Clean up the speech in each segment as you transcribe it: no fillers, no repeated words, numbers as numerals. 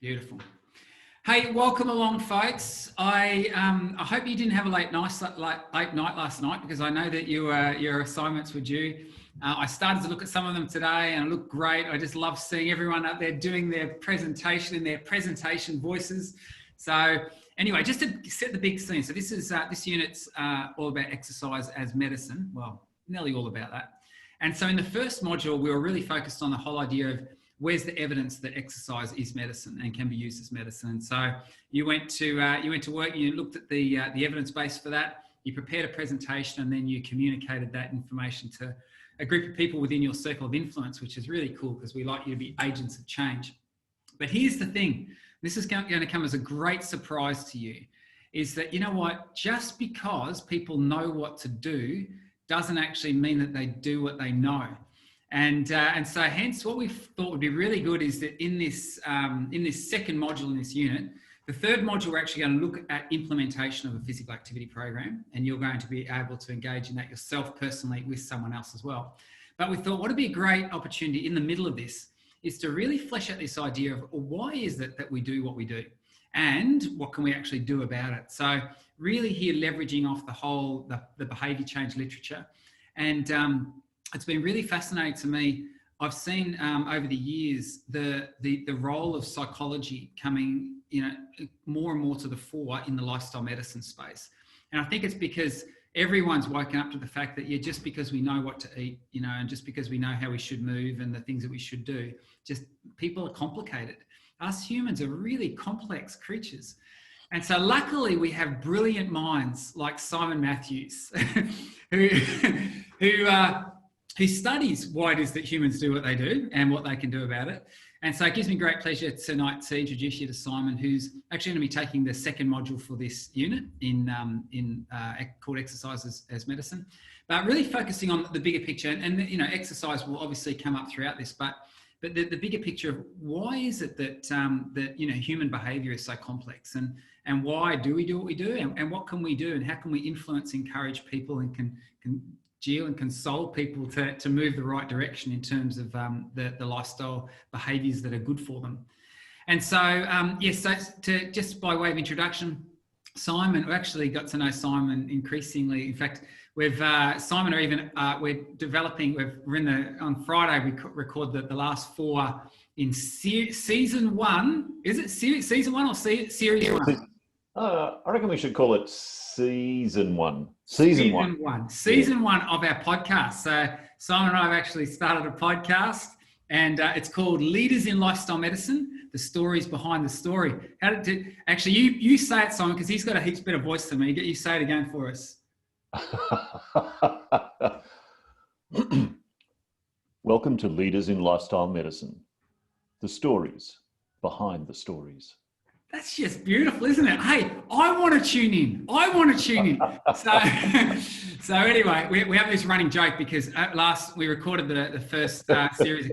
Beautiful. Hey, welcome along, folks. I hope you didn't have a late night last night, because I know that your assignments were due. I started to look at some of them today and it looked great. I just love seeing everyone up there doing their presentation in their presentation voices. So anyway, just to set the big scene. So this unit's all about exercise as medicine. Well, nearly all about that. And so in the first module, we were really focused on the whole idea of where's the evidence that exercise is medicine and can be used as medicine. And so you went to work, you looked at the evidence base for that, you prepared a presentation, and then you communicated that information to a group of people within your circle of influence, which is really cool because we like you to be agents of change. But here's the thing, this is going to come as a great surprise to you, is that, you know what, just because people know what to do doesn't actually mean that they do what they know. And so hence what we thought would be really good is that in this second module in this unit, the third module, we're actually going to look at implementation of a physical activity program, and you're going to be able to engage in that yourself personally with someone else as well. But we thought what would be a great opportunity in the middle of this is to really flesh out this idea of why is it that we do what we do and what can we actually do about it. So really here leveraging off the behaviour change literature. And it's been really fascinating to me. I've seen over the years the role of psychology coming, more and more to the fore in the lifestyle medicine space. And I think it's because everyone's woken up to the fact that just because we know what to eat, and just because we know how we should move and the things that we should do, just people are complicated. Us humans are really complex creatures. And so luckily we have brilliant minds like Simon Matthews who studies why it is that humans do what they do and what they can do about it. And so it gives me great pleasure tonight to introduce you to Simon, who's actually going to be taking the second module for this unit called Exercise as Medicine, but really focusing on the bigger picture. And exercise will obviously come up throughout this, but the bigger picture of why is it that human behaviour is so complex, and why do we do what we do, and what can we do, and how can we influence, encourage people, and can console people to move the right direction in terms of the lifestyle behaviours that are good for them. And so, so just by way of introduction, Simon, we actually got to know Simon increasingly. In fact, we're on Friday, we record the last 4 in season 1. Is it season 1 or series 1? I reckon we should call it season 1. Season one of our podcast. So Simon and I have actually started a podcast, and it's called Leaders in Lifestyle Medicine, the stories behind the story. Actually, you say it, Simon, because he's got a heaps better voice than me. You say it again for us. Welcome to Leaders in Lifestyle Medicine, the stories behind the stories. That's just beautiful, isn't it? Hey, I want to tune in. So anyway, we have this running joke because at last we recorded the first series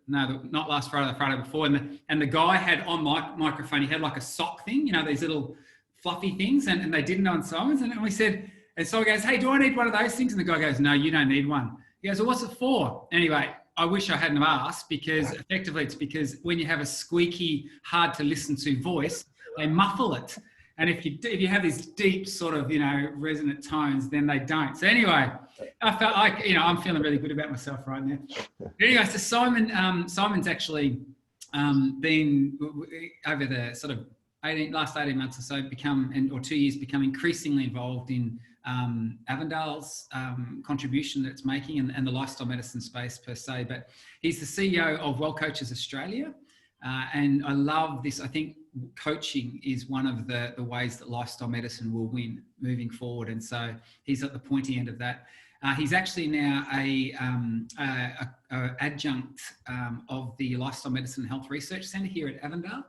not last Friday, the Friday before, and the guy had on microphone, he had like a sock thing, these little fluffy things, and they didn't on Simon's, and we said, and so he goes, hey, do I need one of those things? And the guy goes, no, you don't need one. He goes, well, what's it for? Anyway, I wish I hadn't asked, because effectively it's because when you have a squeaky, hard to listen to voice, they muffle it. And if you have these deep sort of, resonant tones, then they don't. So anyway, I felt like, I'm feeling really good about myself right now. Anyway, so Simon's actually been over the sort of last 18 months or so or 2 years become increasingly involved in Avondale's contribution that it's making and the lifestyle medicine space per se. But he's the CEO of Well Coaches Australia. And I love this. I think coaching is one of the ways that lifestyle medicine will win moving forward. And so he's at the pointy end of that. He's actually now a adjunct of the Lifestyle Medicine and Health Research Centre here at Avondale,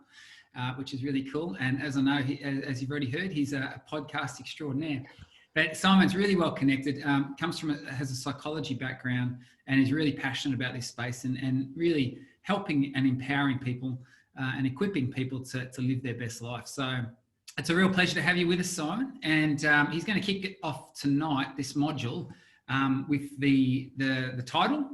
which is really cool. And as I know, as you've already heard, he's a podcast extraordinaire. But Simon's really well connected, has a psychology background, and is really passionate about this space and really helping and empowering people and equipping people to live their best life. So it's a real pleasure to have you with us, Simon. And he's going to kick it off tonight, this module, with the title,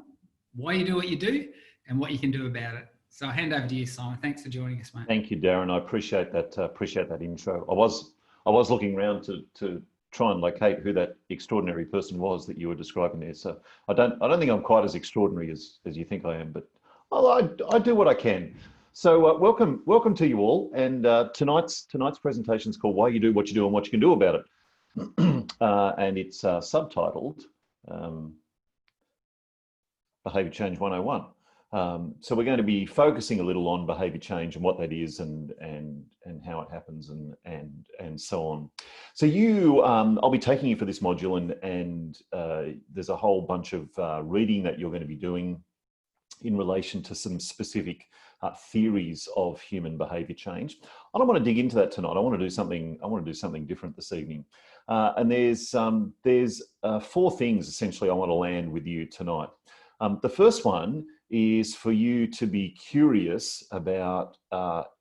Why You Do What You Do and What You Can Do About It. So I'll hand over to you, Simon. Thanks for joining us, mate. Thank you, Darren. I appreciate that. Appreciate that intro. I was looking around to try and locate who that extraordinary person was that you were describing there. So I don't think I'm quite as extraordinary as you think I am, but I do what I can. So welcome to you all. And tonight's presentation is called "Why You Do What You Do and What You Can Do About It," and it's subtitled Behaviour Change 101. So we're going to be focusing a little on behaviour change and what that is and how it happens and so on. So I'll be taking you for this module and there's a whole bunch of reading that you're going to be doing in relation to some specific theories of human behaviour change. I don't want to dig into that tonight. I want to do something different this evening. And there's 4 things essentially I want to land with you tonight. The first one is for you to be curious about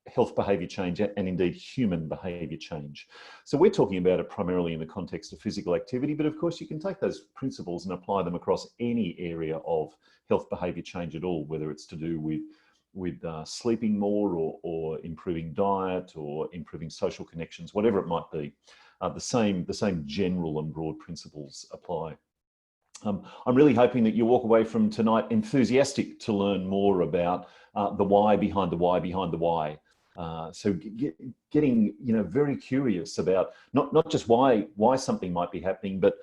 health behaviour change and indeed human behaviour change. So we're talking about it primarily in the context of physical activity, but of course you can take those principles and apply them across any area of health behaviour change at all, whether it's to do with sleeping more or improving diet or improving social connections, whatever it might be. The same general and broad principles apply. I'm really hoping that you walk away from tonight enthusiastic to learn more about the why behind the why behind the why. So getting very curious about not just why something might be happening, but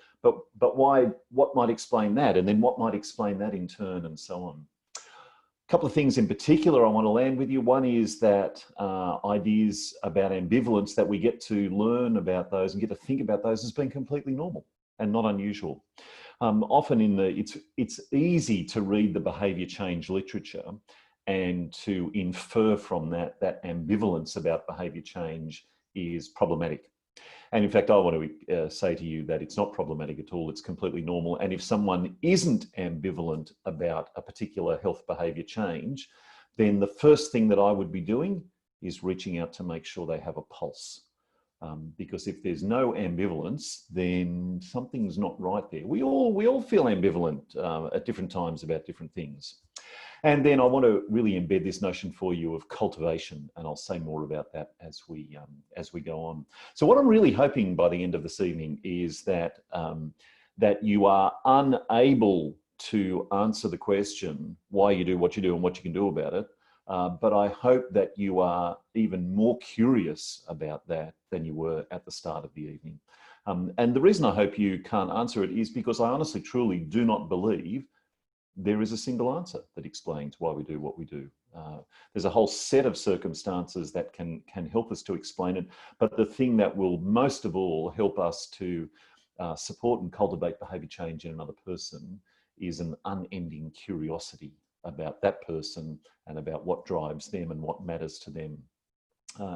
why, what might explain that, and then what might explain that in turn, and so on. A couple of things in particular I want to land with you. One is that ideas about ambivalence, that we get to learn about those and get to think about those as being completely normal and not unusual. Often it's easy to read the behaviour change literature and to infer from that ambivalence about behaviour change is problematic. And in fact, I want to say to you that it's not problematic at all. It's completely normal. And if someone isn't ambivalent about a particular health behaviour change, then the first thing that I would be doing is reaching out to make sure they have a pulse. Because if there's no ambivalence, then something's not right there. We all feel ambivalent at different times about different things. And then I want to really embed this notion for you of cultivation, and I'll say more about that as we go on. So what I'm really hoping by the end of this evening is that that you are unable to answer the question why you do what you do and what you can do about it. But I hope that you are even more curious about that than you were at the start of the evening. And the reason I hope you can't answer it is because I honestly, truly do not believe there is a single answer that explains why we do what we do. There's a whole set of circumstances that can help us to explain it. But the thing that will most of all help us to support and cultivate behaviour change in another person is an unending curiosity about that person and about what drives them and what matters to them,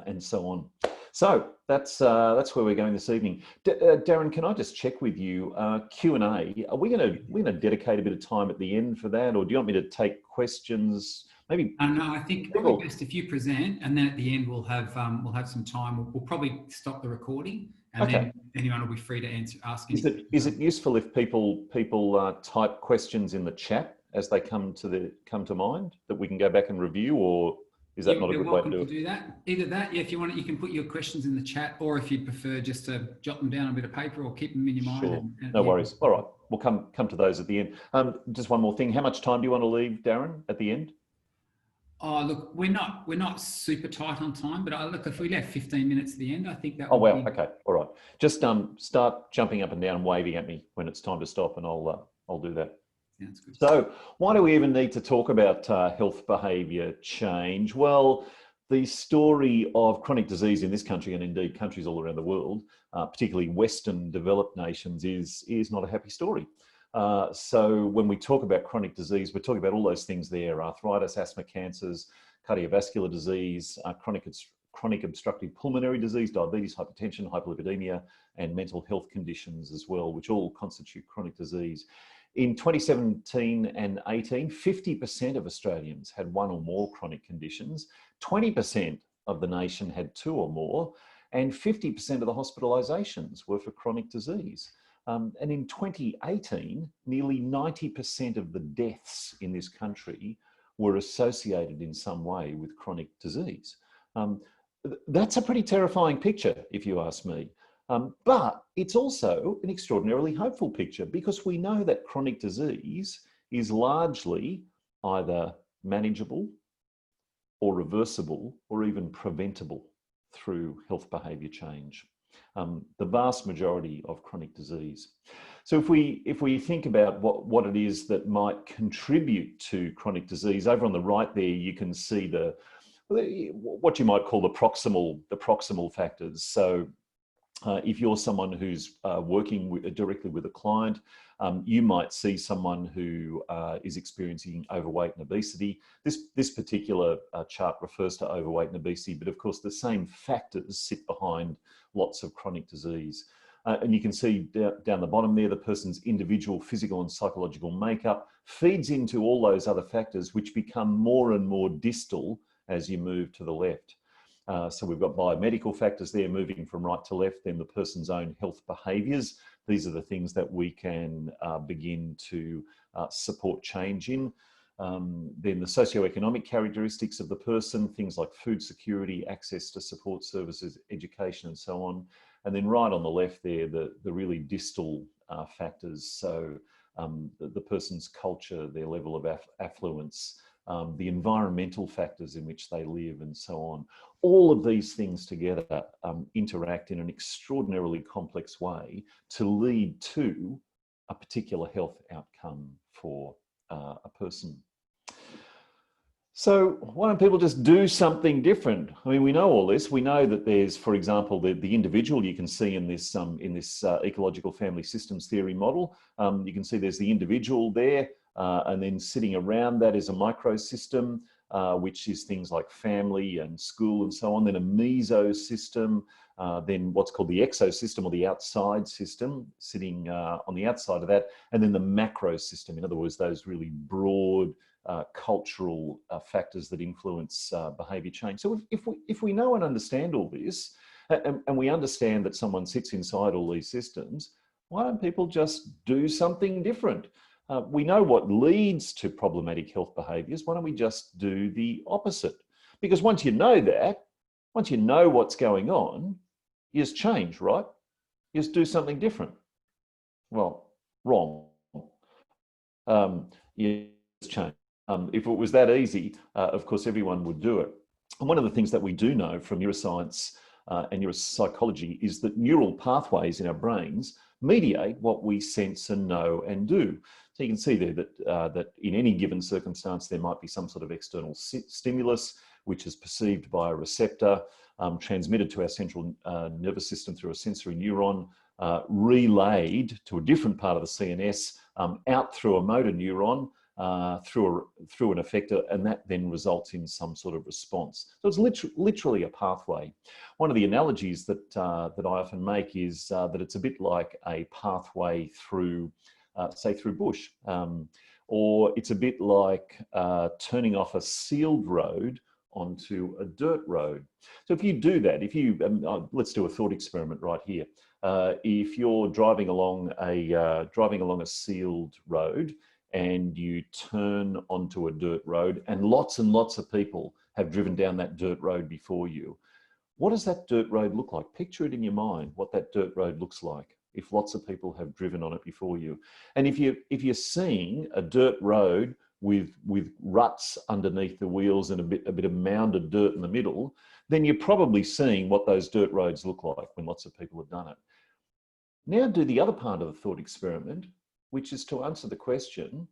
and so on. So that's where we're going this evening. Darren, can I just check with you? Q&A. Are we going to dedicate a bit of time at the end for that, or do you want me to take questions? Maybe. No, I think probably best if you present, and then at the end we'll have some time. We'll probably stop the recording, and then anyone will be free to ask. Is it useful if people type questions in the chat as they come to mind, that we can go back and review, or is that not a good way to do it? Do that. Either that, yeah, if you want it, you can put your questions in the chat, or if you'd prefer just to jot them down on a bit of paper or keep them in your mind. Sure. No worries. All right, we'll come to those at the end. Just one more thing. How much time do you want to leave, Darren, at the end? Oh, look, we're not super tight on time, but look, if we left 15 minutes at the end, I think that. Oh wow. Okay. All right. Just start jumping up and down and waving at me when it's time to stop, and I'll do that. That's good. So why do we even need to talk about health behaviour change? Well, the story of chronic disease in this country, and indeed countries all around the world, particularly Western developed nations, is not a happy story. So when we talk about chronic disease, we're talking about all those things there: arthritis, asthma, cancers, cardiovascular disease, chronic obstructive pulmonary disease, diabetes, hypertension, hyperlipidemia, and mental health conditions as well, which all constitute chronic disease. In 2017 and 18, 50% of Australians had one or more chronic conditions, 20% of the nation had 2 or more, and 50% of the hospitalisations were for chronic disease. And in 2018, nearly 90% of the deaths in this country were associated in some way with chronic disease. That's a pretty terrifying picture, if you ask me. But it's also an extraordinarily hopeful picture, because we know that chronic disease is largely either manageable or reversible or even preventable through health behaviour change. The vast majority of chronic disease. So if we think about what it is that might contribute to chronic disease, over on the right there you can see what you might call the proximal factors. So if you're someone who's working directly with a client, you might see someone who is experiencing overweight and obesity. This particular chart refers to overweight and obesity, but of course the same factors sit behind lots of chronic disease. And you can see down the bottom there, the person's individual physical and psychological makeup feeds into all those other factors, which become more and more distal as you move to the left. So we've got biomedical factors there moving from right to left, then the person's own health behaviours. These are the things that we can begin to support change in. Then the socioeconomic characteristics of the person, things like food security, access to support services, education, and so on. And then right on the left there, the really distal factors. So the person's culture, their level of affluence, the environmental factors in which they live, and so on. All of these things together interact in an extraordinarily complex way to lead to a particular health outcome for a person. So why don't people just do something different? I mean, we know all this. We know that there's, for example, the individual you can see in this ecological family systems theory model. You can see there's the individual there, and then sitting around that is a microsystem, which is things like family and school and so on. Then a mesosystem, then what's called the exosystem, or the outside system, sitting on the outside of that, and then the macro system. In other words, those really broad cultural factors that influence behaviour change. So if we know and understand all this, and we understand that someone sits inside all these systems, why don't people just do something different? We know what leads to problematic health behaviours. Why don't we just do the opposite? Because once you know that, once you know what's going on, you just change, right? You just do something different. Well, wrong. You just change. If it was that easy, of course, everyone would do it. And one of the things that we do know from neuroscience and neuropsychology is that neural pathways in our brains mediate what we sense and know and do. So you can see there that in any given circumstance, there might be some sort of external stimulus, which is perceived by a receptor, transmitted to our central nervous system through a sensory neuron, relayed to a different part of the CNS, out through a motor neuron, through an effector, and that then results in some sort of response. So it's literally a pathway. One of the analogies that I often make is that it's a bit like a pathway through, say, through bush, or it's a bit like turning off a sealed road onto a dirt road. So if you do that, let's do a thought experiment right here. If you're driving along a sealed road, and you turn onto a dirt road, and lots of people have driven down that dirt road before you, what does that dirt road look like? Picture it in your mind, what that dirt road looks like if lots of people have driven on it before you. And if you're seeing a dirt road with ruts underneath the wheels and a bit of mounded dirt in the middle, then you're probably seeing what those dirt roads look like when lots of people have done it. Now do the other part of the thought experiment, which is to answer the question,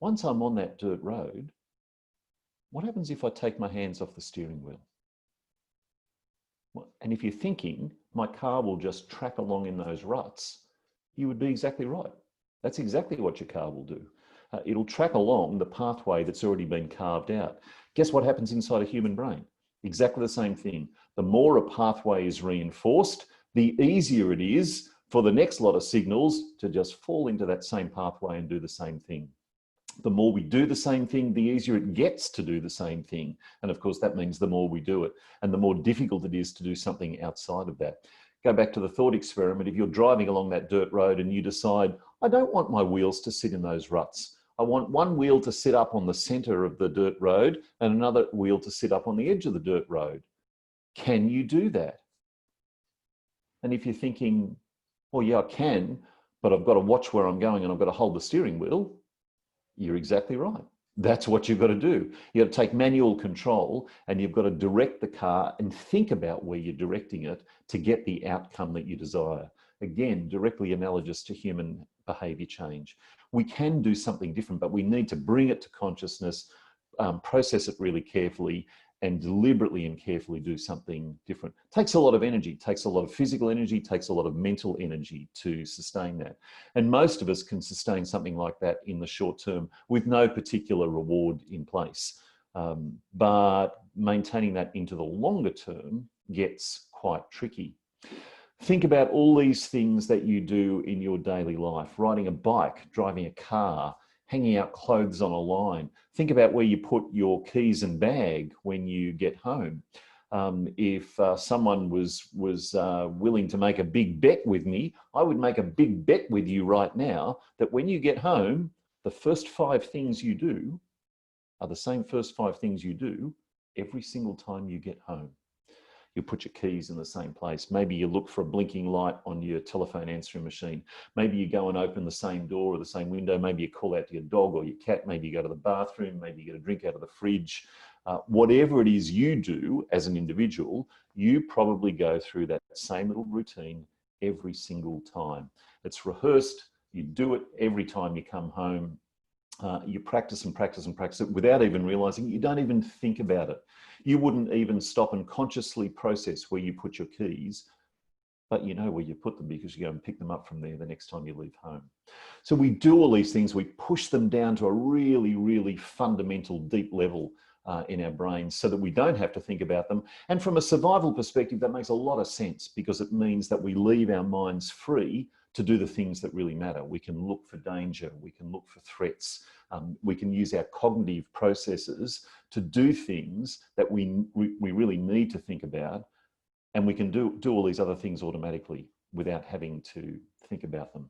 once I'm on that dirt road, what happens if I take my hands off the steering wheel? And if you're thinking, my car will just track along in those ruts, you would be exactly right. That's exactly what your car will do. It'll track along the pathway that's already been carved out. Guess what happens inside a human brain? Exactly the same thing. The more a pathway is reinforced, the easier it is for the next lot of signals to just fall into that same pathway and do the same thing. The more we do the same thing, the easier it gets to do the same thing. And of course, that means the more we do it and the more difficult it is to do something outside of that. Go back to the thought experiment. If you're driving along that dirt road and you decide, I don't want my wheels to sit in those ruts. I want one wheel to sit up on the center of the dirt road and another wheel to sit up on the edge of the dirt road. Can you do that? And if you're thinking, well, yeah, I can, but I've got to watch where I'm going and I've got to hold the steering wheel, you're exactly right. That's what you've got to do. You've got to take manual control and you've got to direct the car and think about where you're directing it to get the outcome that you desire. Again, directly analogous to human behavior change. We can do something different, but we need to bring it to consciousness, process it really carefully, and deliberately and carefully do something different. Takes a lot of energy, takes a lot of physical energy, takes a lot of mental energy to sustain that. And most of us can sustain something like that in the short term with no particular reward in place. But maintaining that into the longer term gets quite tricky. Think about all these things that you do in your daily life: riding a bike, driving a car, hanging out clothes on a line. Think about where you put your keys and bag when you get home. If someone was willing to make a big bet with me, I would make a big bet with you right now that when you get home, the first 5 things you do are the same first 5 things you do every single time you get home. You put your keys in the same place. Maybe you look for a blinking light on your telephone answering machine. Maybe you go and open the same door or the same window. Maybe you call out to your dog or your cat. Maybe you go to the bathroom. Maybe you get a drink out of the fridge. Whatever it is you do as an individual, you probably go through that same little routine every single time. It's rehearsed. You do it every time you come home. You practice and practice and practice it without even realizing. You don't even think about it. You wouldn't even stop and consciously process where you put your keys, but you know where you put them because you go and pick them up from there the next time you leave home. So we do all these things, we push them down to a really, really fundamental, deep level in our brains so that we don't have to think about them. And from a survival perspective, that makes a lot of sense because it means that we leave our minds free to do the things that really matter. We can look for danger, we can look for threats, we can use our cognitive processes to do things that we really need to think about, and we can do all these other things automatically without having to think about them.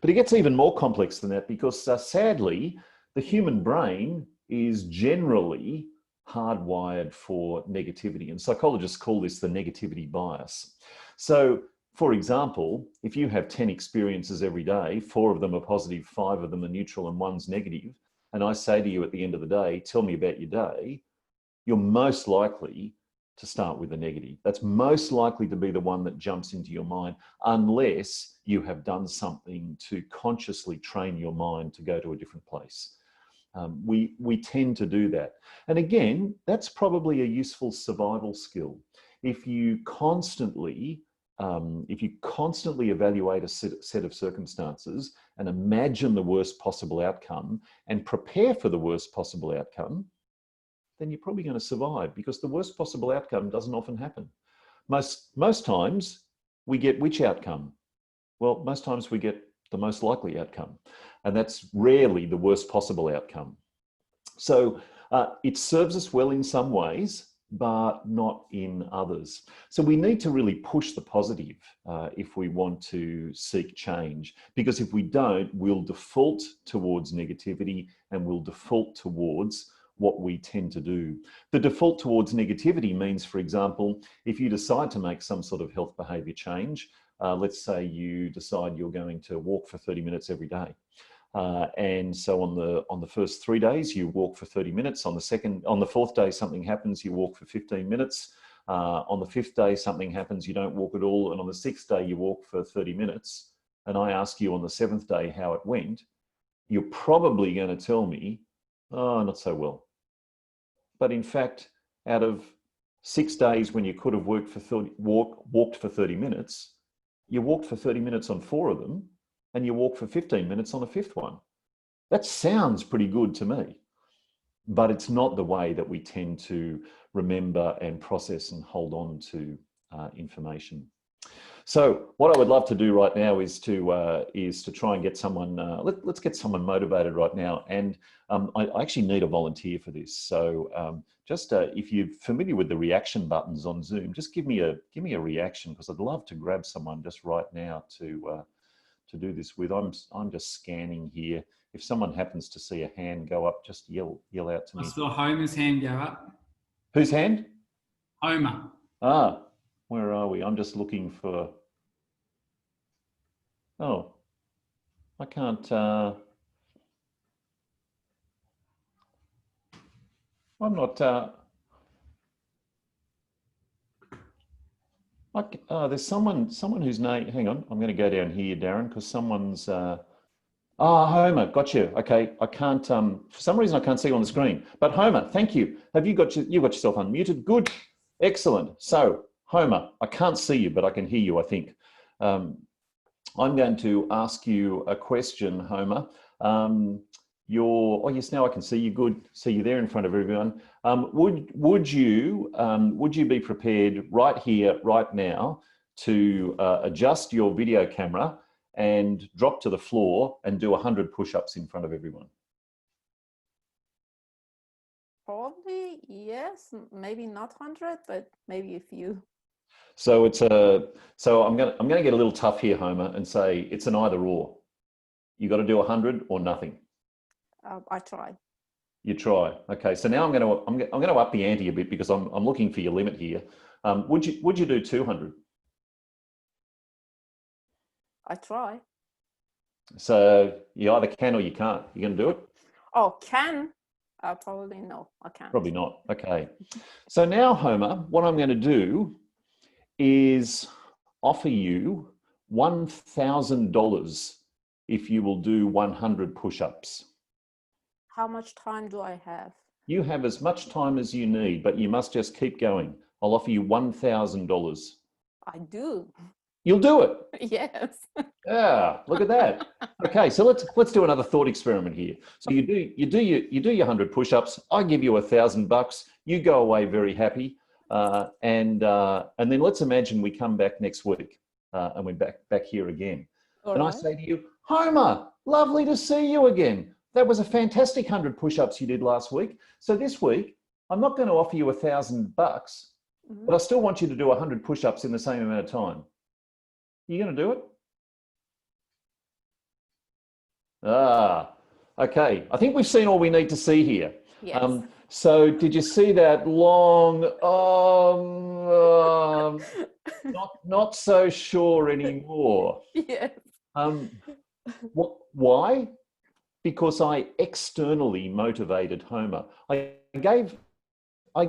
But it gets even more complex than that because sadly, the human brain is generally hardwired for negativity, and psychologists call this the negativity bias. So, for example, if you have 10 experiences every day, 4 of them are positive, 5 of them are neutral, and 1's negative, and I say to you at the end of the day, tell me about your day, you're most likely to start with the negative. That's most likely to be the one that jumps into your mind, unless you have done something to consciously train your mind to go to a different place. We tend to do that. And again, that's probably a useful survival skill. If you constantly evaluate a set of circumstances and imagine the worst possible outcome and prepare for the worst possible outcome, then you're probably going to survive because the worst possible outcome doesn't often happen. Most times we get which outcome? Well, most times we get the most likely outcome, and that's rarely the worst possible outcome. So it serves us well in some ways, but not in others. So we need to really push the positive if we want to seek change, because if we don't, we'll default towards negativity and we'll default towards what we tend to do. The default towards negativity means, for example, if you decide to make some sort of health behavior change, let's say you decide you're going to walk for 30 minutes every day. And so on the first 3 days, you walk for 30 minutes. On the 4th day, something happens, you walk for 15 minutes. On the 5th day, something happens, you don't walk at all. And on the 6th day, you walk for 30 minutes. And I ask you on the 7th day how it went, you're probably going to tell me, oh, not so well. But in fact, out of 6 days when you could have walked for 30 minutes, you walked for 30 minutes on 4 of them, and you walk for 15 minutes on the 5th one. That sounds pretty good to me, but it's not the way that we tend to remember and process and hold on to information. So what I would love to do right now is to try and get someone, let's get someone motivated right now. And I actually need a volunteer for this. So just if you're familiar with the reaction buttons on Zoom, just give me a reaction, because I'd love to grab someone just right now to to do this with. I'm just scanning here. If someone happens to see a hand go up, just yell out to I me. saw Homer's hand go up. Whose hand? Homer. Ah, where are we? I'm just looking for. Oh, I can't. I'm not. There's someone whose name. Hang on, I'm going to go down here, Darren, because someone's. Homer, got you. Okay, I can't. For some reason, I can't see you on the screen. But Homer, thank you. Have you got yourself unmuted? Good, excellent. So Homer, I can't see you, but I can hear you. I think. I'm going to ask you a question, Homer. Oh yes, now I can see you. Good, see you there in front of everyone. Would you be prepared right here, right now, to adjust your video camera and drop to the floor and do 100 push-ups in front of everyone? Probably yes, maybe not 100, but maybe a few. So I'm gonna get a little tough here, Homer, and say it's an either or. You got to do 100 or nothing. I try. You try. Okay. So now I'm gonna up the ante a bit because I'm looking for your limit here. Would you do 200? I try. So you either can or you can't. You gonna do it? Oh, can? Probably no, I can't. Probably not. Okay. So now, Homer, what I'm going to do is offer you $1,000 if you will do 100 push-ups. How much time do I have? You have as much time as you need, but you must just keep going. I'll offer you $1,000. I do. You'll do it. Yes. Yeah, look at that. Okay, so let's do another thought experiment here. So you do your 100 push-ups. I give you $1,000. You go away very happy, and then let's imagine we come back next week, and we're back here again. All and right. I say to you, Homer, lovely to see you again. That was a fantastic 100 push-ups you did last week. So this week, I'm not going to offer you $1,000, but I still want you to do 100 push-ups in the same amount of time. You going to do it? Okay. I think we've seen all we need to see here. Yes. So did you see that long, not so sure anymore? Yes. Why? Because I externally motivated Homer. I gave her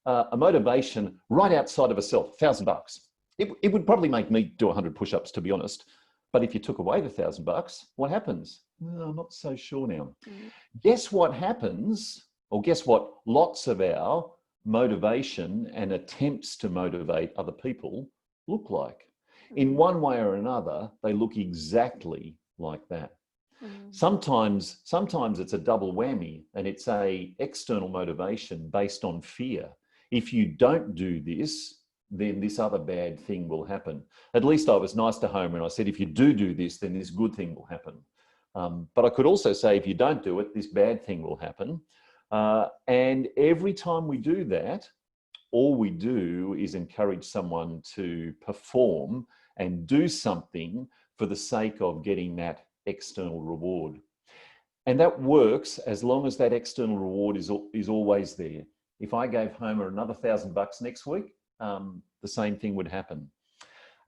a motivation right outside of herself, $1,000. It would probably make me do 100 push-ups, to be honest. But if you took away the $1,000, what happens? I'm not so sure now. Guess what happens, or guess what lots of our motivation and attempts to motivate other people look like? In one way or another, they look exactly like that. Sometimes it's a double whammy, and it's a external motivation based on fear. If you don't do this, then this other bad thing will happen. At least I was nice to Homer and I said, if you do this, then this good thing will happen. But I could also say, if you don't do it, this bad thing will happen. And every time we do that, all we do is encourage someone to perform and do something for the sake of getting that external reward. And that works as long as that external reward is always there. If I gave Homer another $1,000 next week, the same thing would happen.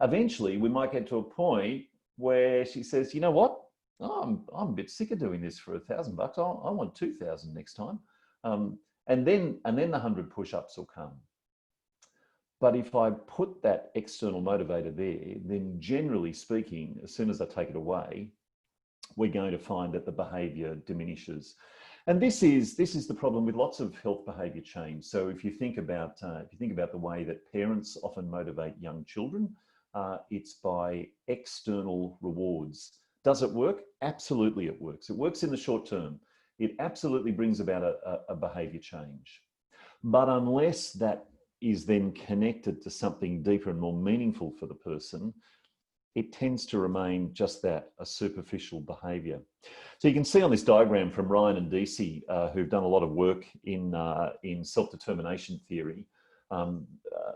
Eventually, we might get to a point where she says, you know what? I'm a bit sick of doing this for $1,000. I want 2,000 next time. And then the 100 push-ups will come. But if I put that external motivator there, then generally speaking, as soon as I take it away, we're going to find that the behavior diminishes. And this is the problem with lots of health behavior change. So if you think about the way that parents often motivate young children, it's by external rewards. Does it work? Absolutely, it works. It works in the short term. It absolutely brings about a behavior change. But unless that is then connected to something deeper and more meaningful for the person, it tends to remain just that, a superficial behavior. So you can see on this diagram from Ryan and Deci, who've done a lot of work in self-determination theory,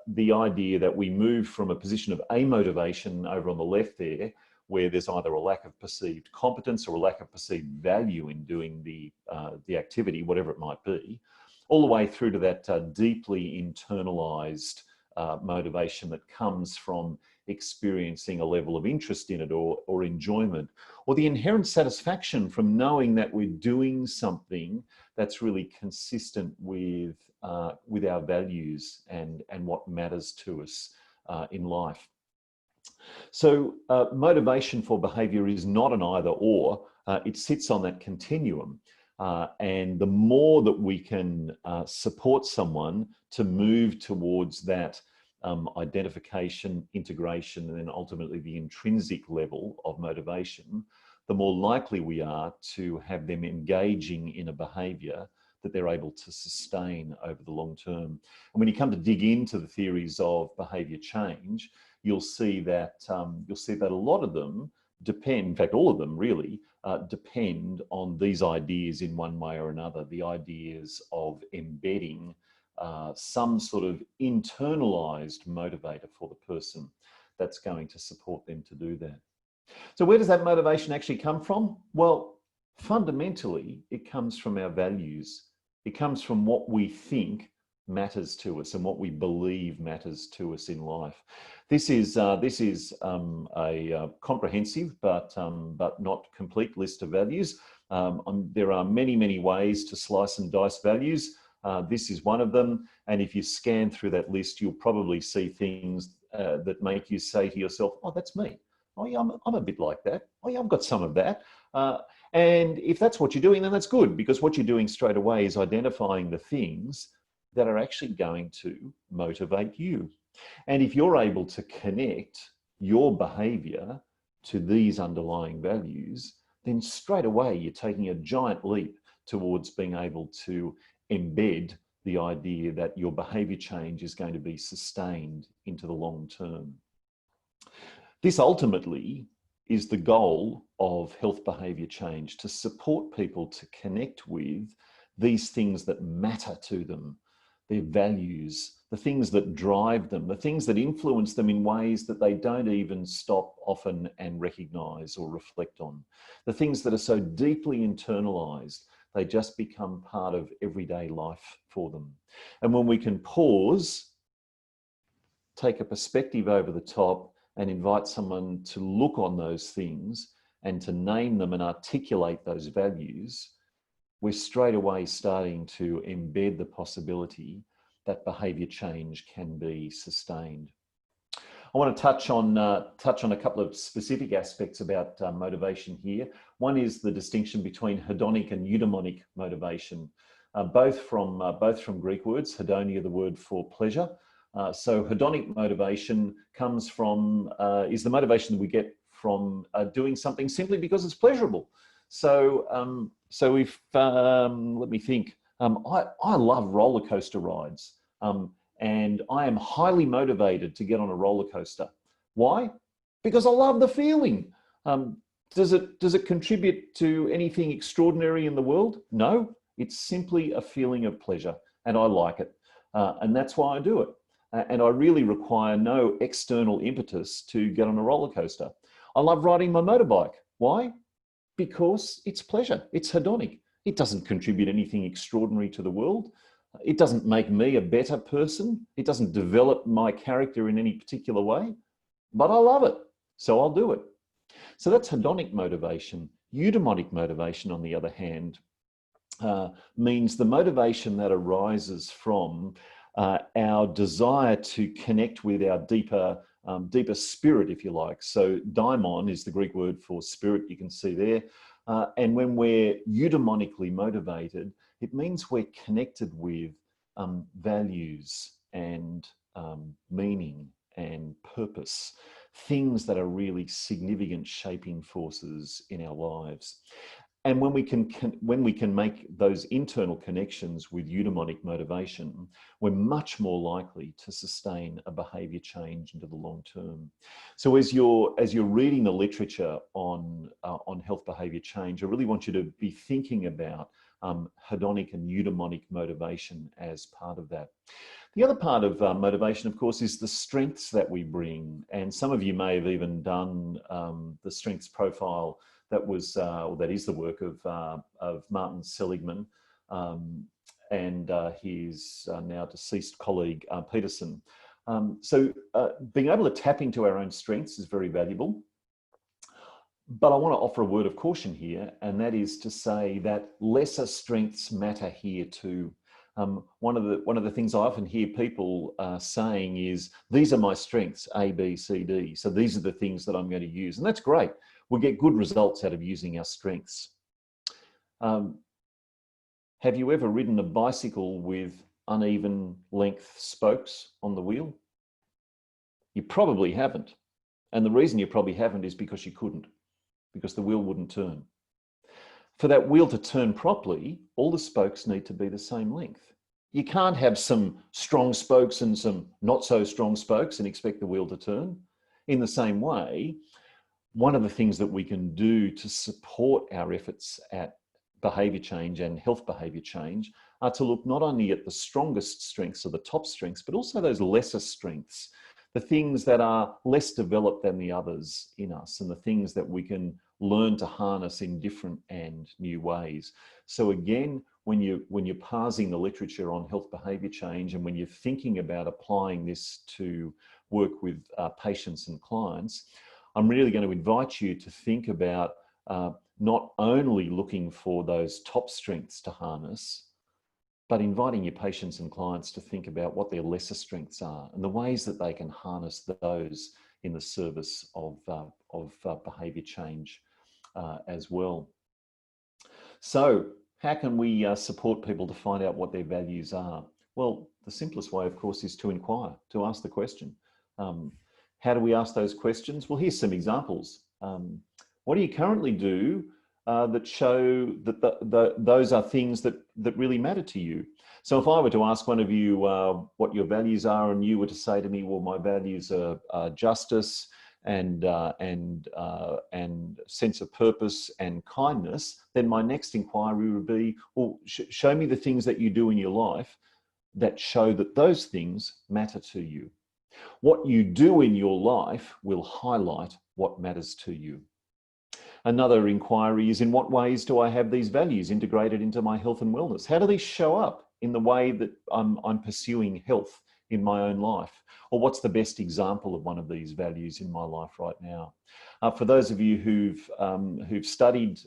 the idea that we move from a position of amotivation over on the left there, where there's either a lack of perceived competence or a lack of perceived value in doing the activity, whatever it might be, all the way through to that deeply internalized motivation that comes from experiencing a level of interest in it or enjoyment, or the inherent satisfaction from knowing that we're doing something that's really consistent with our values and what matters to us in life. So motivation for behavior is not an either or, it sits on that continuum. And the more that we can support someone to move towards that identification, integration, and then ultimately the intrinsic level of motivation, the more likely we are to have them engaging in a behavior that they're able to sustain over the long term. And when you come to dig into the theories of behavior change, you'll see that a lot of them depend, in fact, all of them really depend on these ideas in one way or another. The ideas of embedding some sort of internalized motivator for the person that's going to support them to do that. So where does that motivation actually come from? Well, fundamentally, it comes from our values. It comes from what we think matters to us and what we believe matters to us in life. This is a comprehensive but not complete list of values. There are many ways to slice and dice values. This is one of them, and if you scan through that list, you'll probably see things that make you say to yourself, "Oh, that's me. Oh, yeah, I'm a bit like that. Oh, yeah, I've got some of that." And if that's what you're doing, then that's good, because what you're doing straight away is identifying the things that are actually going to motivate you. And if you're able to connect your behavior to these underlying values, then straight away you're taking a giant leap towards being able to embed the idea that your behavior change is going to be sustained into the long term. This ultimately is the goal of health behavior change, to support people to connect with these things that matter to them, their values, the things that drive them, the things that influence them in ways that they don't even stop often and recognize or reflect on, the things that are so deeply internalized, they just become part of everyday life for them. And when we can pause, take a perspective over the top, and invite someone to look on those things and to name them and articulate those values, we're straight away starting to embed the possibility that behavior change can be sustained. I want to touch on a couple of specific aspects about motivation here. One is the distinction between hedonic and eudaimonic motivation, both from Greek words. Hedonia, the word for pleasure. So hedonic motivation comes from, is the motivation that we get from doing something simply because it's pleasurable. So, let me think, I love roller coaster rides, and I am highly motivated to get on a roller coaster. Why? Because I love the feeling. Does it contribute to anything extraordinary in the world? No, it's simply a feeling of pleasure, and I like it. And that's why I do it. And I really require no external impetus to get on a roller coaster. I love riding my motorbike. Why? Because it's pleasure. It's hedonic. It doesn't contribute anything extraordinary to the world. It doesn't make me a better person. It doesn't develop my character in any particular way, but I love it, so I'll do it. So that's hedonic motivation. Eudaimonic motivation, on the other hand, means the motivation that arises from our desire to connect with our deeper spirit, if you like. So daimon is the Greek word for spirit, you can see there. And when we're eudaimonically motivated, it means we're connected with values and meaning and purpose, things that are really significant shaping forces in our lives. And when we can make those internal connections with eudaimonic motivation, we're much more likely to sustain a behavior change into the long term. So as you're reading the literature on health behavior change, I really want you to be thinking about hedonic and eudaimonic motivation as part of that. The other part of motivation, of course, is the strengths that we bring. And some of you may have even done the strengths profile that was, or that is the work of Martin Seligman and his now deceased colleague, Peterson. So being able to tap into our own strengths is very valuable. But I want to offer a word of caution here, and that is to say that lesser strengths matter here too. One of the things I often hear people saying is, these are my strengths, A, B, C, D. So these are the things that I'm going to use. And that's great. We'll get good results out of using our strengths. Have you ever ridden a bicycle with uneven length spokes on the wheel? You probably haven't. And the reason you probably haven't is because you couldn't, because the wheel wouldn't turn. For that wheel to turn properly, all the spokes need to be the same length. You can't have some strong spokes and some not so strong spokes and expect the wheel to turn. In the same way, one of the things that we can do to support our efforts at behaviour change and health behaviour change are to look not only at the strongest strengths or the top strengths, but also those lesser strengths, the things that are less developed than the others in us, and the things that we can learn to harness in different and new ways. So again, when you're parsing the literature on health behaviour change, and when you're thinking about applying this to work with patients and clients, I'm really going to invite you to think about not only looking for those top strengths to harness, but inviting your patients and clients to think about what their lesser strengths are and the ways that they can harness those in the service of behaviour change as well. So how can we support people to find out what their values are? Well, the simplest way, of course, is to inquire, to ask the question. How do we ask those questions? Well, here's some examples. What do you currently do that show that those are things that really matter to you? So if I were to ask one of you what your values are, and you were to say to me, well, my values are justice and sense of purpose and kindness, then my next inquiry would be, well, show me the things that you do in your life that show that those things matter to you. What you do in your life will highlight what matters to you. Another inquiry is, in what ways do I have these values integrated into my health and wellness? How do these show up in the way that I'm pursuing health in my own life? Or what's the best example of one of these values in my life right now? For those of you who've studied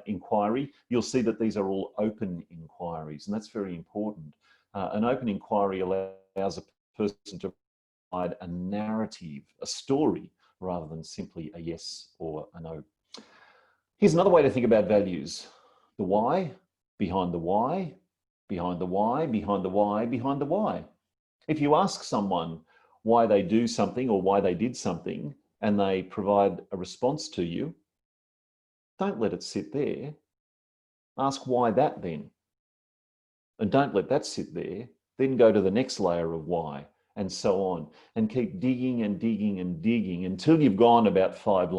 inquiry, you'll see that these are all open inquiries, and that's very important. An open inquiry allows a person to provide a narrative, a story, rather than simply a yes or a no. Here's another way to think about values: the why, behind the why, behind the why, behind the why, behind the why. If you ask someone why they do something or why they did something, and they provide a response to you, don't let it sit there. Ask why that then. And don't let that sit there. Then go to the next layer of why, and so on. And keep digging and digging and digging until you've gone about five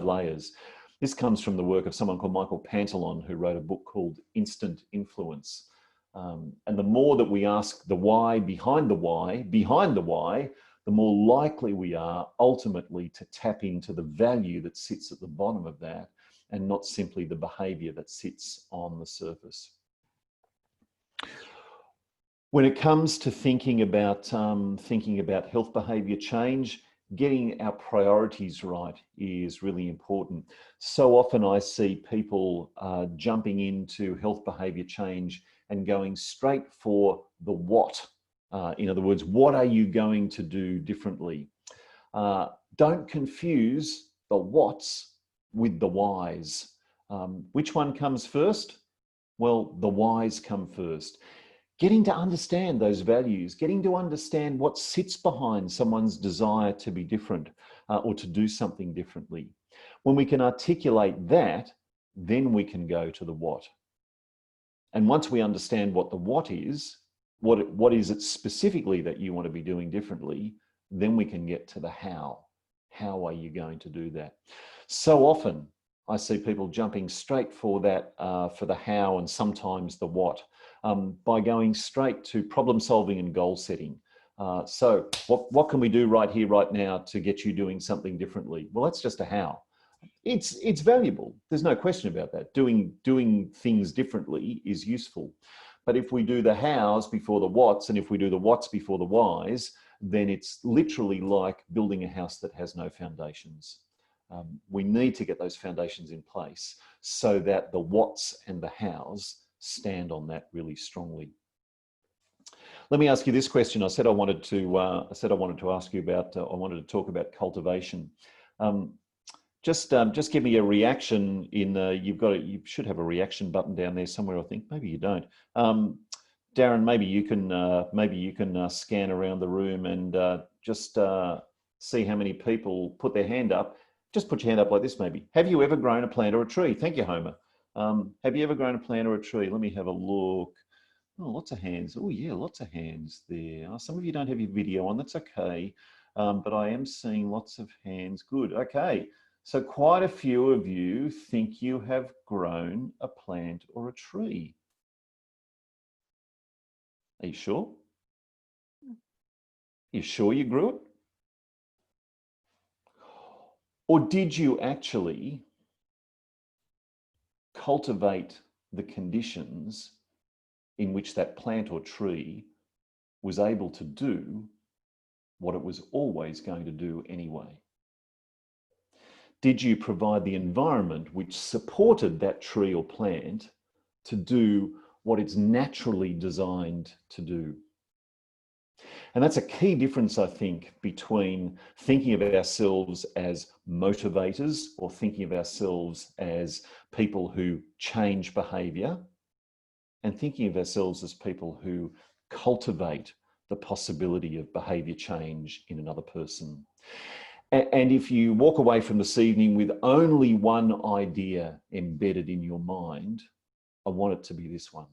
layers. This comes from the work of someone called Michael Pantalon, who wrote a book called Instant Influence. And the more that we ask the why, behind the why, the more likely we are ultimately to tap into the value that sits at the bottom of that, and not simply the behavior that sits on the surface. When it comes to thinking about health behavior change, getting our priorities right is really important. So often I see people jumping into health behavior change and going straight for the what. In other words, what are you going to do differently? Don't confuse the whats with the whys. Which one comes first? Well, the whys come first. Getting to understand those values, getting to understand what sits behind someone's desire to be different or to do something differently. When we can articulate that, then we can go to the what. And once we understand what the what is, what is it specifically that you want to be doing differently, then we can get to the how. How are you going to do that? So often I see people jumping straight for that, for the how and sometimes the what, by going straight to problem solving and goal setting. So what can we do right here, right now to get you doing something differently? Well, that's just a how. It's valuable. There's no question about that. Doing things differently is useful. But if we do the hows before the whats, and if we do the whats before the whys, then it's literally like building a house that has no foundations. We need to get those foundations in place so that the whats and the hows stand on that really strongly. Let me ask you this question. I said I wanted to ask you about. I wanted to talk about cultivation. Just give me a reaction in. You should have a reaction button down there somewhere. I think maybe you don't. Darren, maybe you can scan around the room and just see how many people put their hand up. Just put your hand up like this, maybe. Have you ever grown a plant or a tree? Thank you, Homer. Have you ever grown a plant or a tree? Let me have a look. Oh, lots of hands. Oh, yeah, lots of hands there. Oh, some of you don't have your video on. That's okay. But I am seeing lots of hands. Good. Okay. So quite a few of you think you have grown a plant or a tree. Are you sure? Are you sure you grew it? Or did you actually cultivate the conditions in which that plant or tree was able to do what it was always going to do anyway? Did you provide the environment which supported that tree or plant to do what it's naturally designed to do? And that's a key difference, I think, between thinking of ourselves as motivators or thinking of ourselves as people who change behavior and thinking of ourselves as people who cultivate the possibility of behavior change in another person. And if you walk away from this evening with only one idea embedded in your mind, I want it to be this one.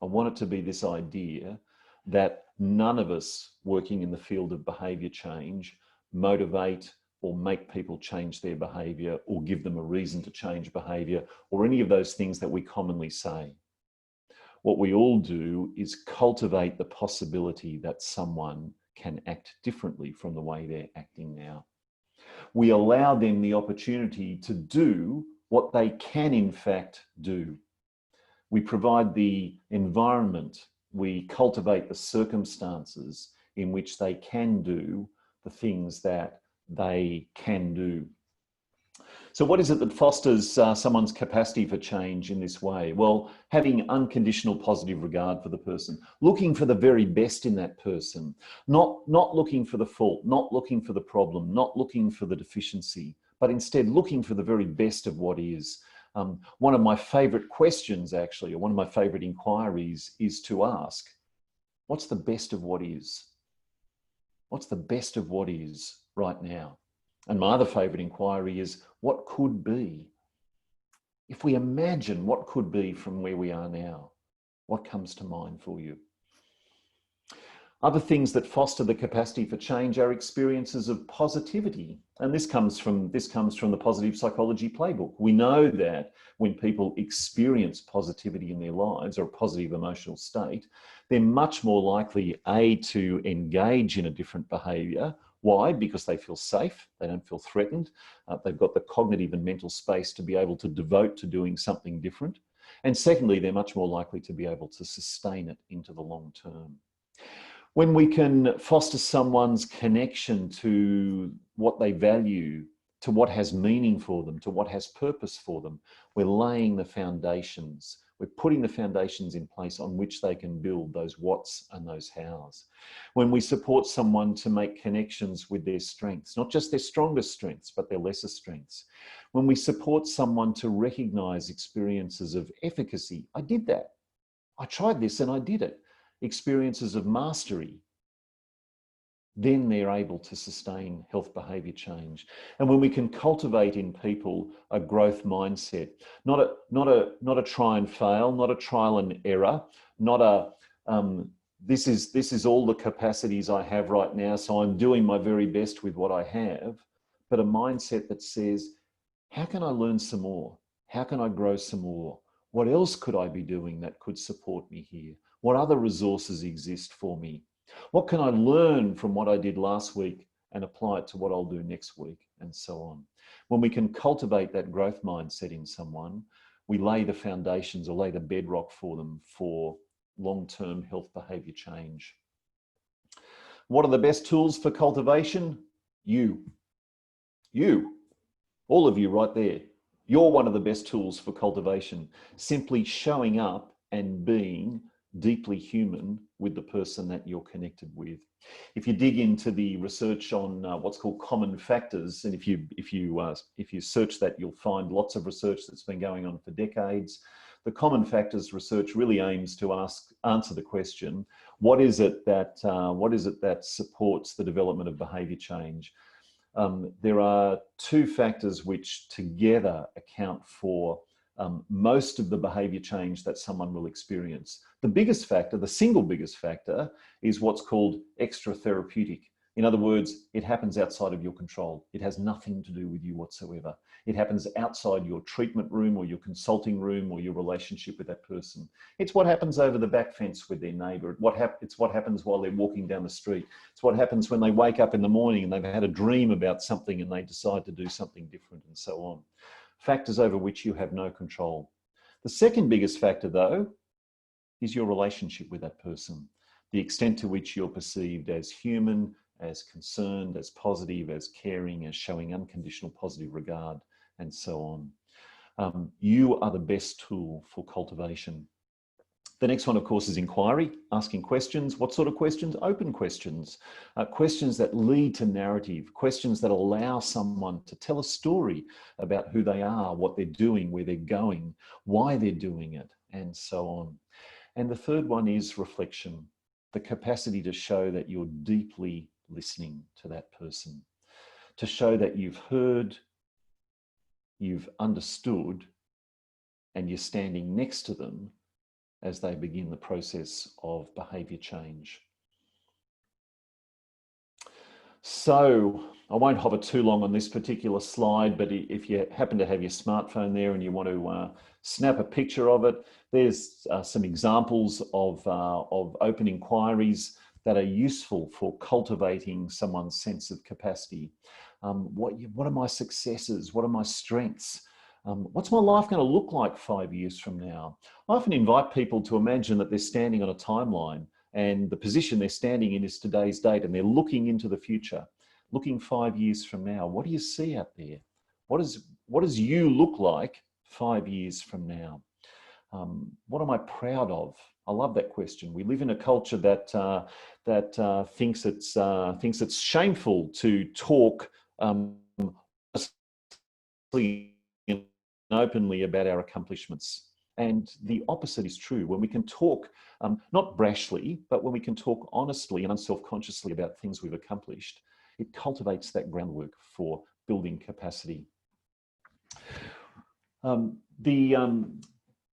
I want it to be this idea that none of us working in the field of behavior change motivate or make people change their behavior or give them a reason to change behavior or any of those things that we commonly say. What we all do is cultivate the possibility that someone can act differently from the way they're acting now. We allow them the opportunity to do what they can in fact do. We provide the environment, we cultivate the circumstances in which they can do the things that they can do. So what is it that fosters someone's capacity for change in this way? Well, having unconditional positive regard for the person, looking for the very best in that person, not looking for the fault, not looking for the problem, not looking for the deficiency, but instead looking for the very best of what is. One of my favorite questions, actually, or one of my favorite inquiries is to ask, what's the best of what is? What's the best of what is right now? And my other favorite inquiry is, what could be? If we imagine what could be from where we are now, what comes to mind for you? Other things that foster the capacity for change are experiences of positivity. And this comes from the positive psychology playbook. We know that when people experience positivity in their lives or a positive emotional state, they're much more likely, A, to engage in a different behavior. Why? Because they feel safe, they don't feel threatened, they've got the cognitive and mental space to be able to devote to doing something different. And secondly, they're much more likely to be able to sustain it into the long term. When we can foster someone's connection to what they value, to what has meaning for them, to what has purpose for them, we're laying the foundations. We're putting the foundations in place on which they can build those whats and those hows. When we support someone to make connections with their strengths, not just their strongest strengths, but their lesser strengths. When we support someone to recognize experiences of efficacy, I did that. I tried this and I did it. Experiences of mastery, then they're able to sustain health behavior change. And when we can cultivate in people a growth mindset, not a try and fail, not a trial and error, not a this is all the capacities I have right now, so I'm doing my very best with what I have, but a mindset that says, How can I learn some more? How can I grow some more? What else could I be doing that could support me here? What other resources exist for me? What can I learn from what I did last week and apply it to what I'll do next week, and so on? When we can cultivate that growth mindset in someone, we lay the foundations or lay the bedrock for them for long-term health behavior change. What are the best tools for cultivation? You, all of you right there. You're one of the best tools for cultivation. Simply showing up and being deeply human with the person that you're connected with. If you dig into the research on what's called common factors, and if you search that, you'll find lots of research that's been going on for decades. The common factors research really aims to answer the question: what is it that supports the development of behaviour change? There are two factors which together account for most of the behaviour change that someone will experience. The biggest factor, the single biggest factor, is what's called extra therapeutic. In other words, it happens outside of your control. It has nothing to do with you whatsoever. It happens outside your treatment room or your consulting room or your relationship with that person. It's what happens over the back fence with their neighbour. It's what happens while they're walking down the street. It's what happens when they wake up in the morning and they've had a dream about something and they decide to do something different, and so on. Factors over which you have no control. The second biggest factor, though, is your relationship with that person. The extent to which you're perceived as human, as concerned, as positive, as caring, as showing unconditional positive regard, and so on. You are the best tool for cultivation. The next one, of course, is inquiry, asking questions. What sort of questions? Open questions. Questions that lead to narrative, questions that allow someone to tell a story about who they are, what they're doing, where they're going, why they're doing it, and so on. And the third one is reflection, the capacity to show that you're deeply listening to that person, to show that you've heard, you've understood, and you're standing next to them as they begin the process of behaviour change. So I won't hover too long on this particular slide, but if you happen to have your smartphone there and you want to snap a picture of it, there's some examples of open inquiries that are useful for cultivating someone's sense of capacity. What are my successes? What are my strengths? What's my life going to look like 5 years from now? I often invite people to imagine that they're standing on a timeline and the position they're standing in is today's date and they're looking into the future, looking 5 years from now. What do you see out there? What does you look like 5 years from now? What am I proud of? I love that question. We live in a culture that thinks it's shameful to talk openly about our accomplishments. And the opposite is true. When we can talk, not brashly, but when we can talk honestly and unself-consciously about things we've accomplished, it cultivates that groundwork for building capacity.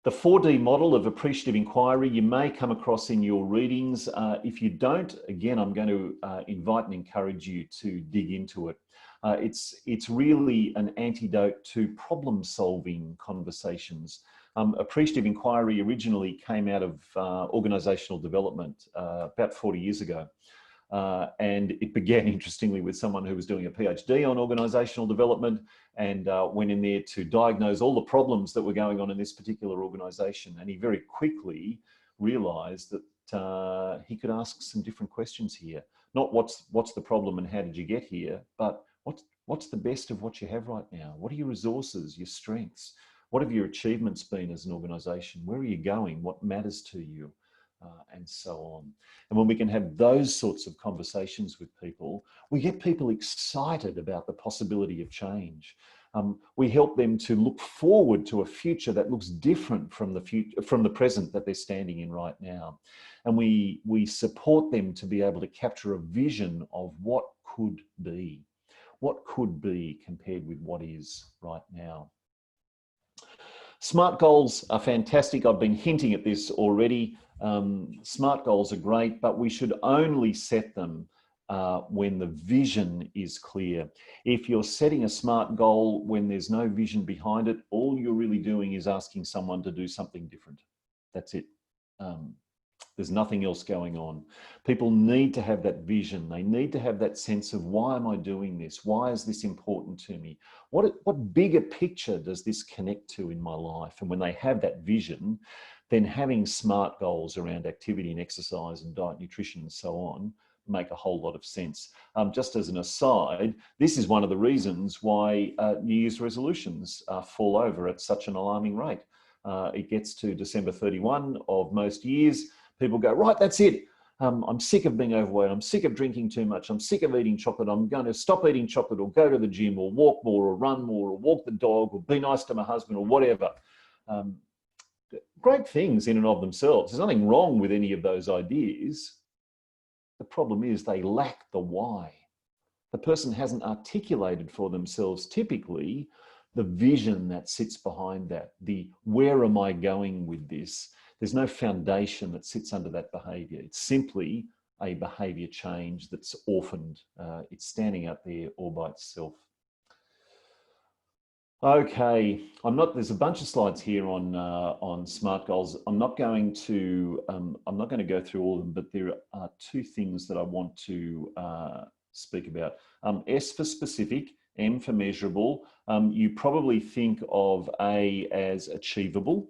The 4D model of appreciative inquiry you may come across in your readings. If you don't, again, I'm going to invite and encourage you to dig into it. It's really an antidote to problem-solving conversations. Appreciative inquiry originally came out of organisational development about 40 years ago. And it began, interestingly, with someone who was doing a PhD on organisational development and went in there to diagnose all the problems that were going on in this particular organisation. And he very quickly realised that he could ask some different questions here. Not what's the problem and how did you get here, but what's the best of what you have right now? What are your resources, your strengths? What have your achievements been as an organisation? Where are you going? What matters to you? And so on. And when we can have those sorts of conversations with people, we get people excited about the possibility of change. We help them to look forward to a future that looks different from the present that they're standing in right now. And we support them to be able to capture a vision of what could be compared with what is right now. SMART goals are fantastic. I've been hinting at this already. SMART goals are great, but we should only set them when the vision is clear. If you're setting a SMART goal when there's no vision behind it, all you're really doing is asking someone to do something different. That's it. There's nothing else going on. People need to have that vision. They need to have that sense of, why am I doing this? Why is this important to me? What bigger picture does this connect to in my life? And when they have that vision, then having SMART goals around activity and exercise and diet, nutrition and so on make a whole lot of sense. Just as an aside, this is one of the reasons why New Year's resolutions fall over at such an alarming rate. It gets to December 31 of most years, people go, right, that's it. I'm sick of being overweight. I'm sick of drinking too much. I'm sick of eating chocolate. I'm going to stop eating chocolate, or go to the gym, or walk more, or run more, or walk the dog, or be nice to my husband, or whatever. Great things in and of themselves. There's nothing wrong with any of those ideas. The problem is they lack the why. The person hasn't articulated for themselves typically the vision that sits behind that, the where am I going with this? There's no foundation that sits under that behavior. It's simply a behavior change that's orphaned. It's standing out there all by itself. Okay, there's a bunch of slides here on SMART goals. I'm not going to go through all of them, but there are two things that I want to speak about. S for specific, M for measurable. You probably think of A as achievable.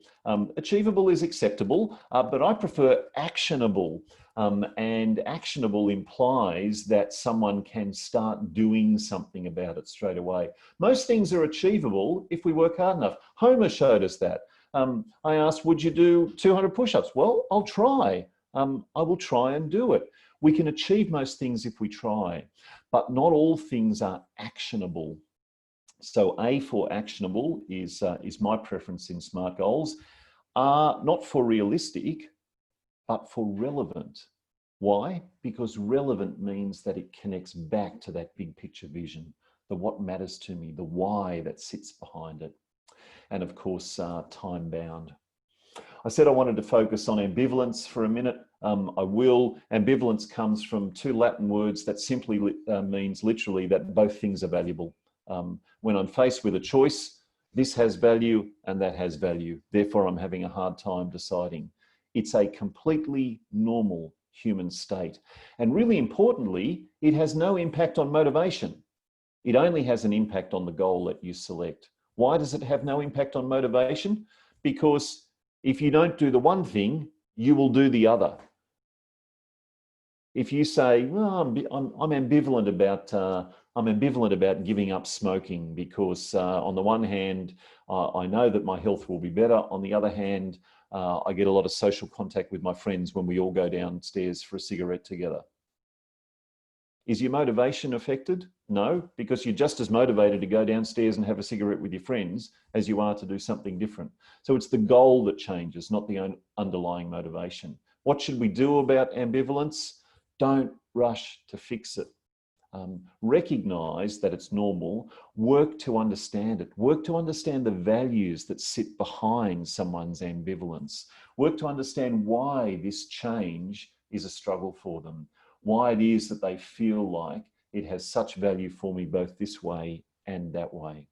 Achievable is acceptable, but I prefer actionable. And actionable implies that someone can start doing something about it straight away. Most things are achievable if we work hard enough. Homer showed us that. I asked, would you do 200 push-ups? Well, I'll try. I will try and do it. We can achieve most things if we try, but not all things are actionable. So A for actionable is my preference in SMART goals. Not for realistic, but for relevant. Why? Because relevant means that it connects back to that big picture vision, the what matters to me, the why that sits behind it. And of course, time bound. I said I wanted to focus on ambivalence for a minute. I will. Ambivalence comes from two Latin words that simply means literally that both things are valuable. When I'm faced with a choice, this has value and that has value. Therefore, I'm having a hard time deciding. It's a completely normal human state. And really importantly, it has no impact on motivation. It only has an impact on the goal that you select. Why does it have no impact on motivation? Because if you don't do the one thing, you will do the other. If you say, well, I'm ambivalent about giving up smoking because on the one hand, I know that my health will be better. On the other hand, I get a lot of social contact with my friends when we all go downstairs for a cigarette together. Is your motivation affected? No, because you're just as motivated to go downstairs and have a cigarette with your friends as you are to do something different. So it's the goal that changes, not the underlying motivation. What should we do about ambivalence? Don't rush to fix it. Recognize that it's normal, work to understand it, work to understand the values that sit behind someone's ambivalence, work to understand why this change is a struggle for them, why it is that they feel like it has such value for me both this way and that way.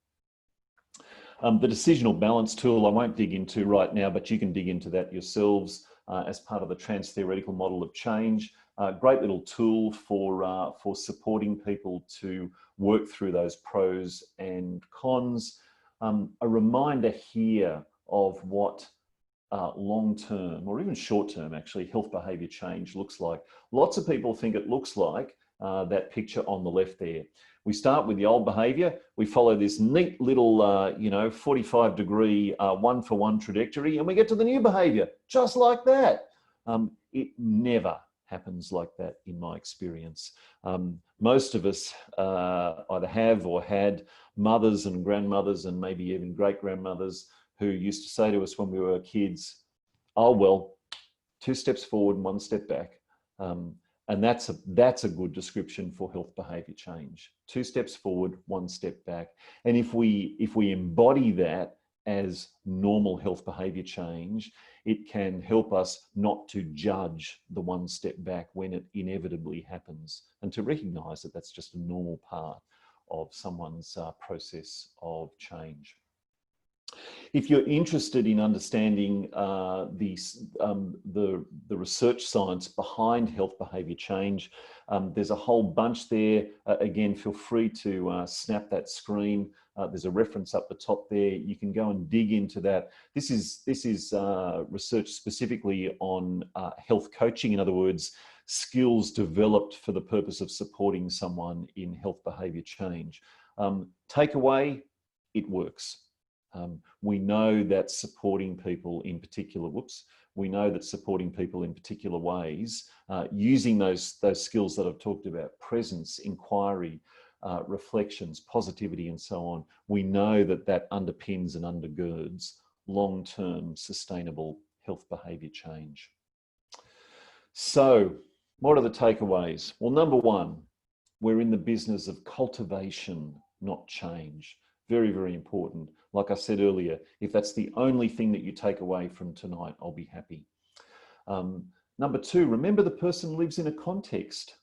The decisional balance tool I won't dig into right now, but you can dig into that yourselves as part of the trans-theoretical model of change. Great little tool for supporting people to work through those pros and cons. A reminder here of what long-term or even short-term actually health behavior change looks like. Lots of people think it looks like that picture on the left there. We start with the old behavior, we follow this neat little 45-degree one-for-one trajectory, and we get to the new behavior just like that. It never happens like that in my experience. Most of us either have or had mothers and grandmothers and maybe even great-grandmothers who used to say to us when we were kids, oh, well, 2 steps forward and 1 step back. And that's a good description for health behavior change. 2 steps forward, 1 step back. And if we embody that as normal health behavior change, It can help us not to judge the one step back when it inevitably happens, and to recognize that that's just a normal part of someone's process of change. If you're interested in understanding the research science behind health behaviour change, there's a whole bunch there. Again, feel free to snap that screen. There's a reference up the top there. You can go and dig into that. This is research specifically on health coaching. In other words, skills developed for the purpose of supporting someone in health behaviour change. Takeaway, it works. We know that supporting people in particular, we know that supporting people in particular ways, using those skills that I've talked about, presence, inquiry, reflections, positivity, and so on, we know that that underpins and undergirds long-term sustainable health behaviour change. So, what are the takeaways? Well, number one, we're in the business of cultivation, not change. Very, very important. Like I said earlier, if that's the only thing that you take away from tonight, I'll be happy. Number two, remember the person lives in a context.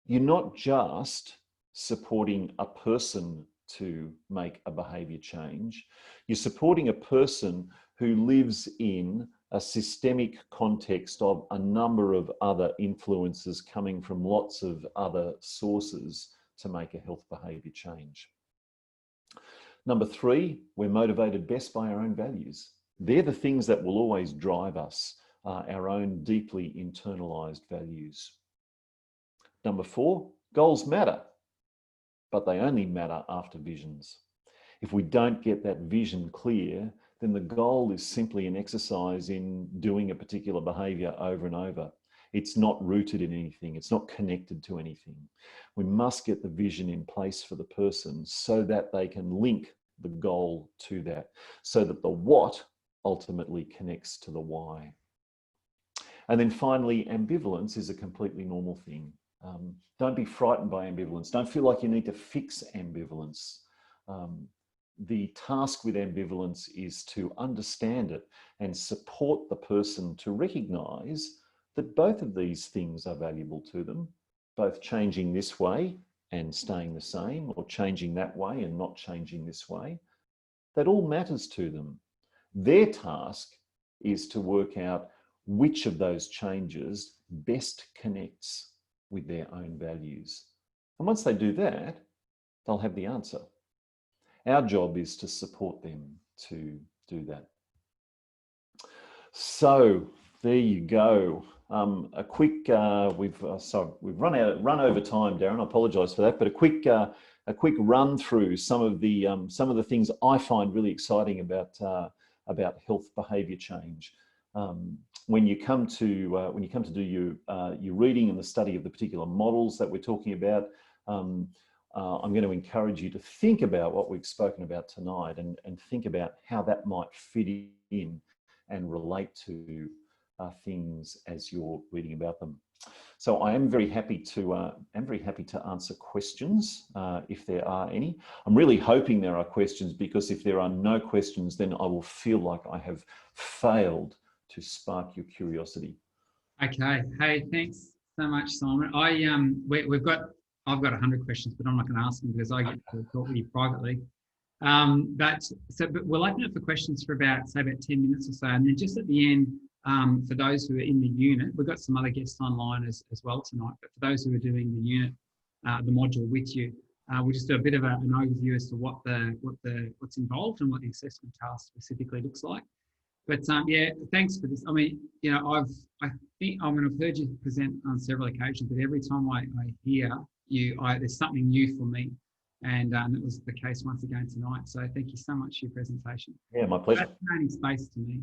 You're not just supporting a person to make a behaviour change. You're supporting a person who lives in a systemic context of a number of other influences coming from lots of other sources to make a health behaviour change. Number three, we're motivated best by our own values. They're the things that will always drive us, our own deeply internalized values. Number four, goals matter, but they only matter after visions. If we don't get that vision clear, then the goal is simply an exercise in doing a particular behavior over and over. It's not rooted in anything. It's not connected to anything. We must get the vision in place for the person so that they can link the goal to that, so that the what ultimately connects to the why. And then finally, ambivalence is a completely normal thing. Don't be frightened by ambivalence. Don't feel like you need to fix ambivalence. The task with ambivalence is to understand it and support the person to recognize that both of these things are valuable to them, both changing this way and staying the same, or changing that way and not changing this way. That all matters to them. Their task is to work out which of those changes best connects with their own values. And once they do that, they'll have the answer. Our job is to support them to do that. So there you go. A quick, we've run over time, Darren. I apologise for that, but a quick run through some of the things I find really exciting about health behaviour change. When you come to do your reading and the study of the particular models that we're talking about, I'm going to encourage you to think about what we've spoken about tonight and think about how that might fit in and relate to things as you're reading about them. So I am very happy to answer questions if there are any. I'm really hoping there are questions, because if there are no questions, then I will feel like I have failed to spark your curiosity. Okay. Hey, thanks so much, Simon. I've got 100 questions, but I'm not going to ask them because I get to talk with you privately. But we'll open it for questions for about 10 minutes or so, and then just at the end, for those who are in the unit, we've got some other guests online as well tonight. But for those who are doing the unit, the module with you, we'll just do a bit of an overview as to what's involved and what the assessment task specifically looks like. But yeah, thanks for this. I mean, you know, I think I've heard you present on several occasions, but every time I hear you, there's something new for me. And that was the case once again tonight. So thank you so much for your presentation. Yeah, my pleasure. Fascinating space to me.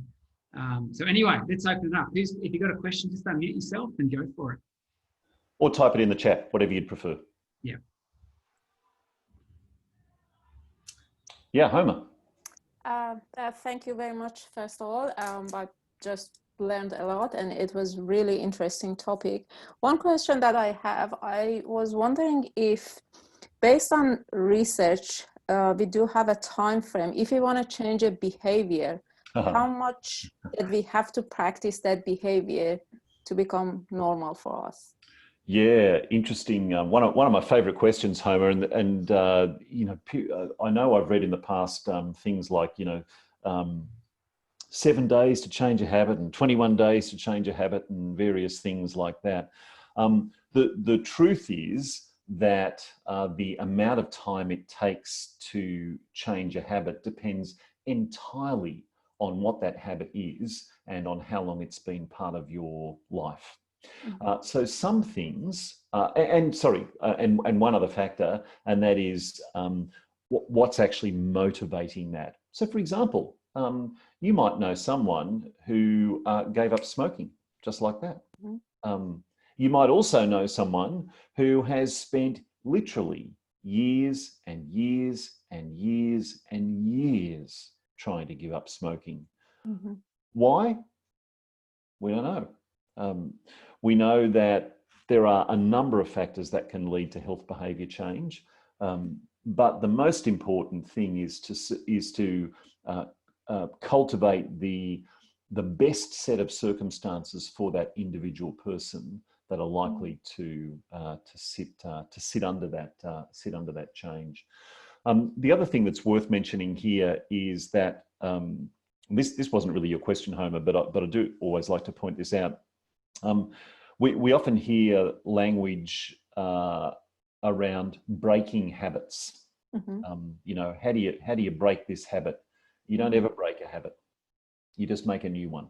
So anyway, let's open it up. If you've got a question, just unmute yourself and go for it. Or type it in the chat, whatever you'd prefer. Yeah. Yeah, Homer. Thank you very much, first of all. I just learned a lot and it was really interesting topic. One question that I have, I was wondering if, based on research, we do have a time frame. If you want to change a behavior, how much that we have to practice that behavior to become normal for us? Yeah, interesting. One of my favorite questions, Homer, and I know I've read in the past things like 7 days to change a habit and 21 days to change a habit and various things like that. The truth is that the amount of time it takes to change a habit depends entirely on what that habit is and on how long it's been part of your life. So some things, and one other factor, and that is what's actually motivating that. So for example, you might know someone who gave up smoking, just like that. You might also know someone who has spent literally years and years and years and years trying to give up smoking. Why? We don't know. We know that there are a number of factors that can lead to health behaviour change, but the most important thing is to cultivate the best set of circumstances for that individual person that are likely to sit under that change. The other thing that's worth mentioning here is that this wasn't really your question, Homer, but I do always like to point this out. We often hear language around breaking habits. How do you break this habit? You don't ever break a habit. You just make a new one.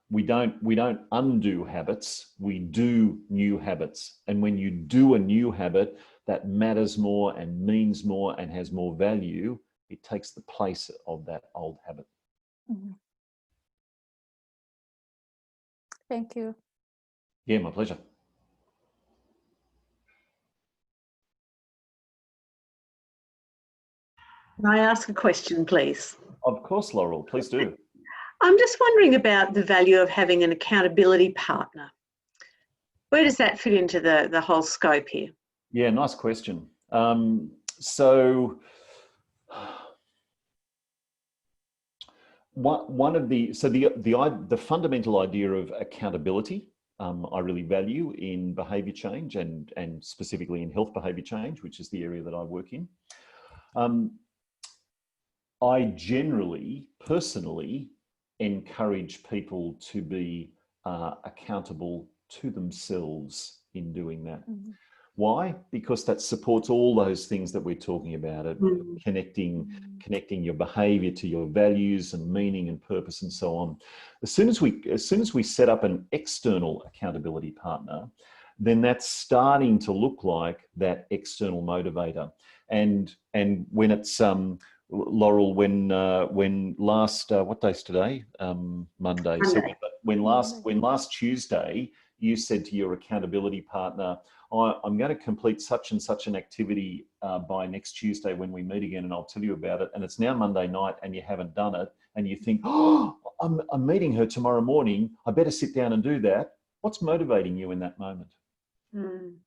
We don't undo habits. We do new habits. And when you do a new habit that matters more and means more and has more value, it takes the place of that old habit. Thank you. Yeah, my pleasure. Can I ask a question, please? Of course, Laurel, please do. I'm just wondering about the value of having an accountability partner. Where does that fit into the whole scope here? Yeah, nice question. So the fundamental idea of accountability, I really value in behaviour change and specifically in health behaviour change, which is the area that I work in. I generally, personally, encourage people to be accountable to themselves in doing that. Why? Because that supports all those things that we're talking about, connecting your behaviour to your values and meaning and purpose and so on. As soon as we set up an external accountability partner, then that's starting to look like that external motivator. And when it's Laurel, when last what day's today? Monday. So when last Tuesday you said to your accountability partner, I'm going to complete such and such an activity by next Tuesday when we meet again, and I'll tell you about it. And it's now Monday night and you haven't done it, and you think, oh, I'm meeting her tomorrow morning, I better sit down and do that. What's motivating you in that moment? And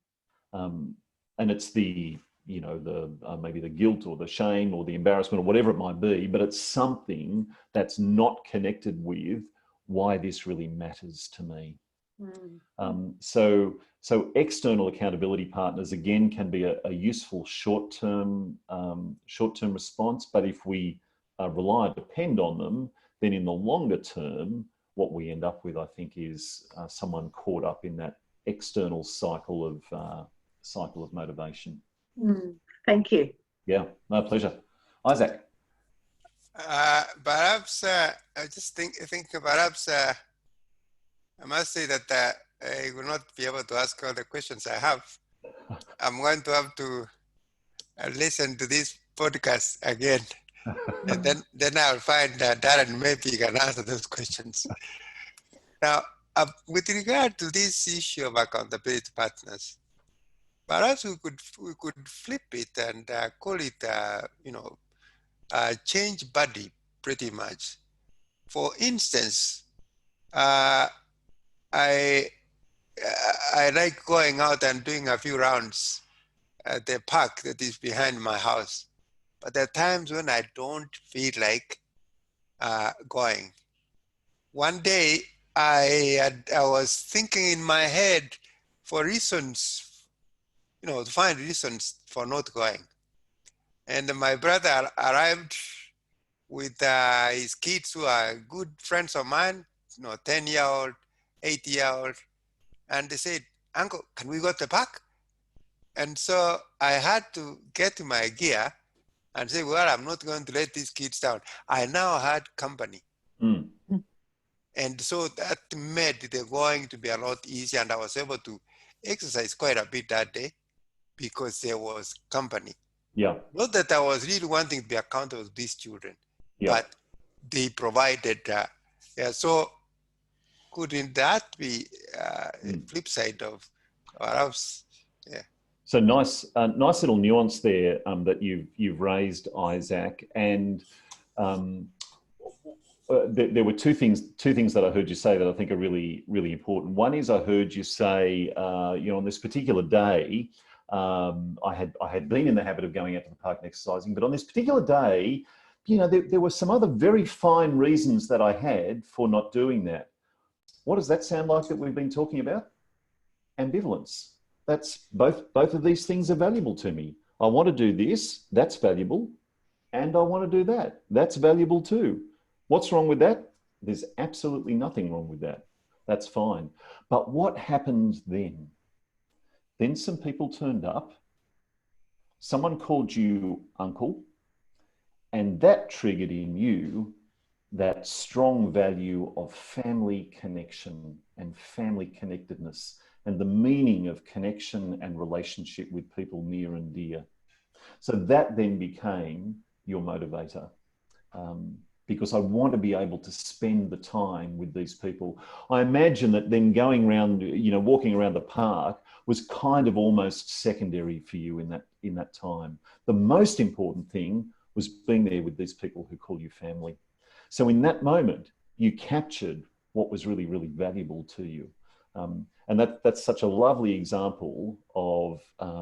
it's the maybe the guilt or the shame or the embarrassment or whatever it might be, but it's something that's not connected with why this really matters to me. So external accountability partners again can be a useful short-term response, but if we rely and depend on them, then in the longer term, what we end up with, I think, is someone caught up in that external cycle of motivation. Thank you. Yeah, my pleasure. Isaac. Perhaps I just think perhaps I must say that I will not be able to ask all the questions I have. I'm going to have to listen to this podcast again, and then I'll find Darren maybe can answer those questions. Now, with regard to this issue of accountability partners, perhaps we could flip it and call it change buddy, pretty much. For instance, I like going out and doing a few rounds at the park that is behind my house. But there are times when I don't feel like going. One day, I was thinking in my head for reasons, to find reasons for not going. And my brother arrived with his kids who are good friends of mine, 10-year-old, 8-year-old. And they said, "Uncle, can we go to the park?" And so I had to get to my gear and say, well, I'm not going to let these kids down. I now had company. Mm. And so that made the going to be a lot easier. And I was able to exercise quite a bit that day because there was company. Yeah. Not that I was really wanting to be accountable to these children, Yeah. but they provided, so couldn't that be a flip side of perhaps, yeah. So nice little nuance there that you've raised, Isaac. And there were two things that I heard you say that I think are really, really important. One is I heard you say, on this particular day, I had been in the habit of going out to the park and exercising, but on this particular day, there were some other very fine reasons that I had for not doing that. What does that sound like that we've been talking about? Ambivalence. That's both of these things are valuable to me. I want to do this, that's valuable, and I want to do that. That's valuable too. What's wrong with that? There's absolutely nothing wrong with that. That's fine. But what happened then? Then some people turned up, someone called you uncle, and that triggered in you that strong value of family connection and family connectedness and the meaning of connection and relationship with people near and dear. So that then became your motivator. Because I want to be able to spend the time with these people. I imagine that then going around, walking around the park was kind of almost secondary for you in that time. The most important thing was being there with these people who call you family. So in that moment, you captured what was really, really valuable to you. And that's such a lovely example of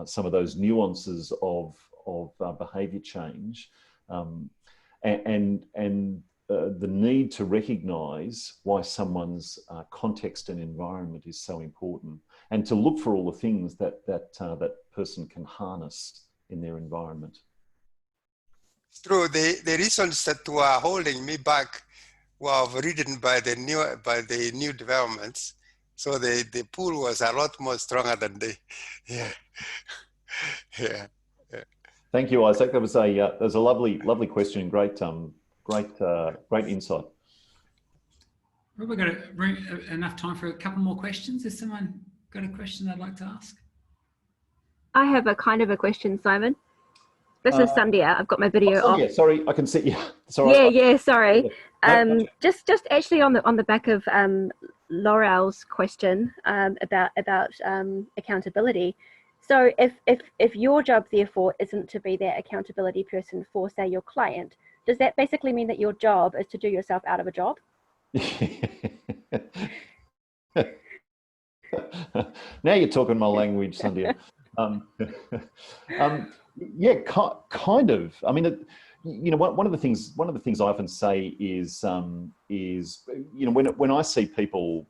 some of those nuances of behavior change. And the need to recognize why someone's context and environment is so important, and to look for all the things that person can harness in their environment. It's true. The reasons that were holding me back were overridden by the new developments. So the pull was a lot more stronger than yeah. Thank you, Isaac. That was a lovely question. Great insight. Well, we've got enough time for a couple more questions. Has someone got a question they'd like to ask? I have a kind of a question, Simon. This is Sandhya. I've got my video off. Yeah, sorry, I can see you. Yeah, yeah, sorry. Just actually on the back of Laurel's question about accountability. So if your job therefore isn't to be that accountability person for, say, your client, does that basically mean that your job is to do yourself out of a job? Now you're talking my language, Sandhya. Yeah, kind of. I mean, one of the things I often say is when I see people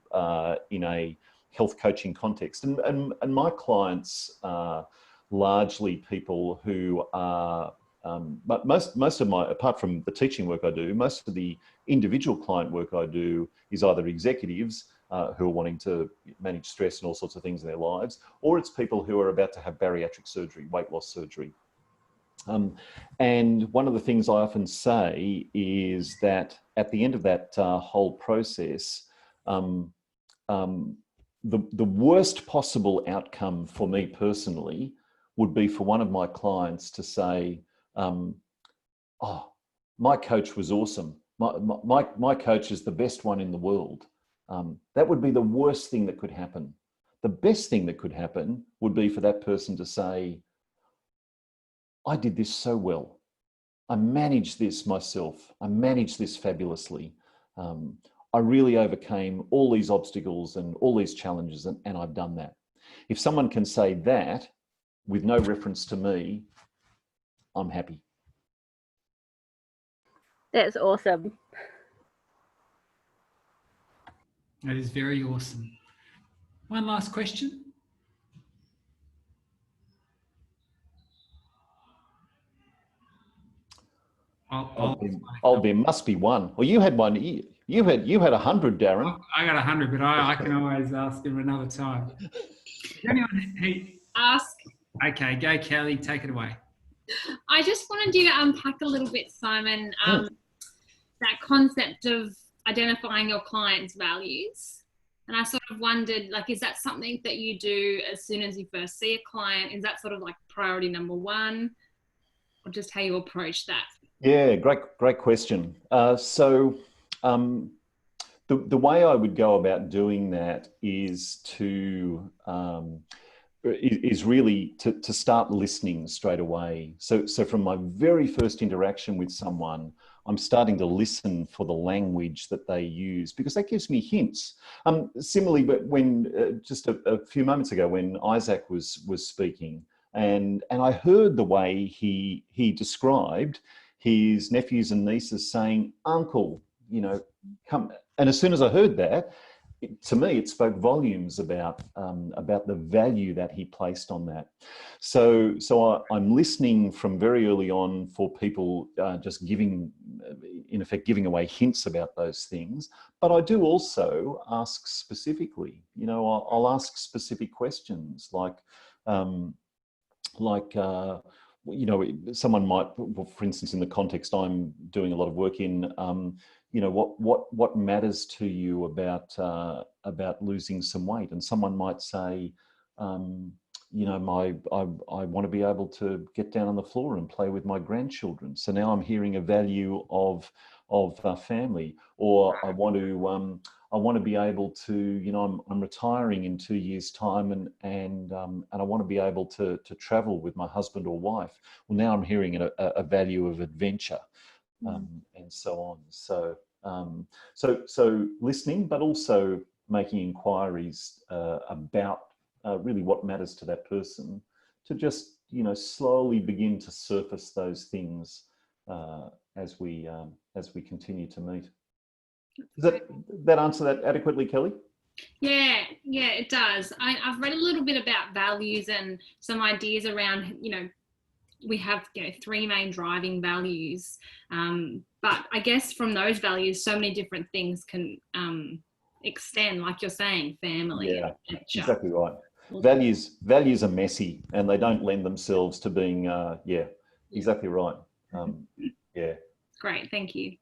in a health coaching context, and my clients are largely people who are, but most of my, apart from the teaching work I do, most of the individual client work I do is either executives who are wanting to manage stress and all sorts of things in their lives, or it's people who are about to have bariatric surgery, weight loss surgery. And one of the things I often say is that at the end of that whole process, the worst possible outcome for me personally would be for one of my clients to say, oh, my coach was awesome. My coach is the best one in the world. That would be the worst thing that could happen. The best thing that could happen would be for that person to say, I did this so well. I managed this myself. I managed this fabulously. I really overcame all these obstacles and all these challenges, and I've done that. If someone can say that with no reference to me, I'm happy. That's awesome. That is very awesome. One last question. There must be one. Well, you had one. You had 100, Darren. I got 100, but I can always ask him another time. Anyone? Hey, Ask. okay, go Kelly. Take it away. I just wanted you to unpack a little bit, Simon, that concept of identifying your client's values. And I sort of wondered, like, is that something that you do as soon as you first see a client? Is that sort of like priority number one, or just how you approach that? Yeah, great question. The way I would go about doing that is to really to start listening straight away. So from my very first interaction with someone, I'm starting to listen for the language that they use, because that gives me hints. Similarly, but when just a few moments ago, when Isaac was speaking, and I heard the way he described his nephews and nieces saying, "Uncle, you know, come." And as soon as I heard that, to me, it spoke volumes about the value that he placed on that. So I'm listening from very early on for people just giving, in effect, giving away hints about those things. But I do also ask specifically. You know, I'll ask specific questions like. You know, someone might, for instance, in the context I'm doing a lot of work in, you know, what matters to you about losing some weight? And someone might say, you know, I want to be able to get down on the floor and play with my grandchildren. So now I'm hearing a value of family, or I want to be able to, you know, I'm retiring in 2 years' time, and I want to be able to travel with my husband or wife. Well, now I'm hearing a value of adventure, and so on. So listening, but also making inquiries about really what matters to that person, to just, you know, slowly begin to surface those things as we continue to meet. Does that answer that adequately, Kelly? Yeah, it does. I've read a little bit about values and some ideas around, you know, we have, you know, 3 main driving values. But I guess from those values, so many different things can extend, like you're saying, family. Yeah, adventure. Exactly right. Values are messy, and they don't lend themselves to being, exactly right. Yeah. Great, thank you.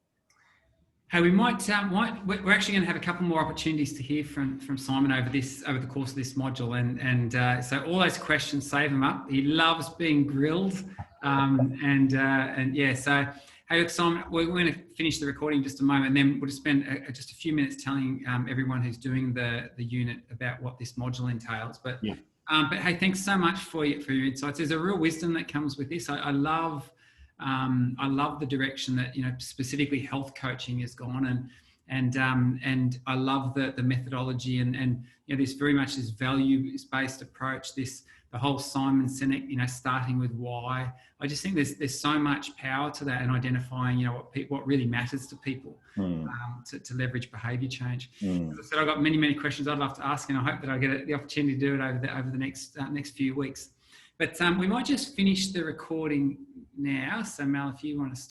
Hey, we we're actually going to have a couple more opportunities to hear from Simon over the course of this module, and so all those questions, save them up. He loves being grilled, and yeah. So hey, look, Simon, we're going to finish the recording in just a moment, and then we'll just spend just a few minutes telling everyone who's doing the unit about what this module entails. But yeah. But hey, thanks so much for your insights. There's a real wisdom that comes with this. I love the direction that, you know, specifically health coaching has gone, and I love the methodology and you know, this very much this values-based approach, the whole Simon Sinek, you know, starting with why. I just think there's so much power to that, and identifying, you know, what really matters to people to leverage behaviour change. As I said, I've got many questions I'd love to ask, and I hope that I get the opportunity to do it over the next few weeks. But we might just finish the recording now. So Mel, if you want to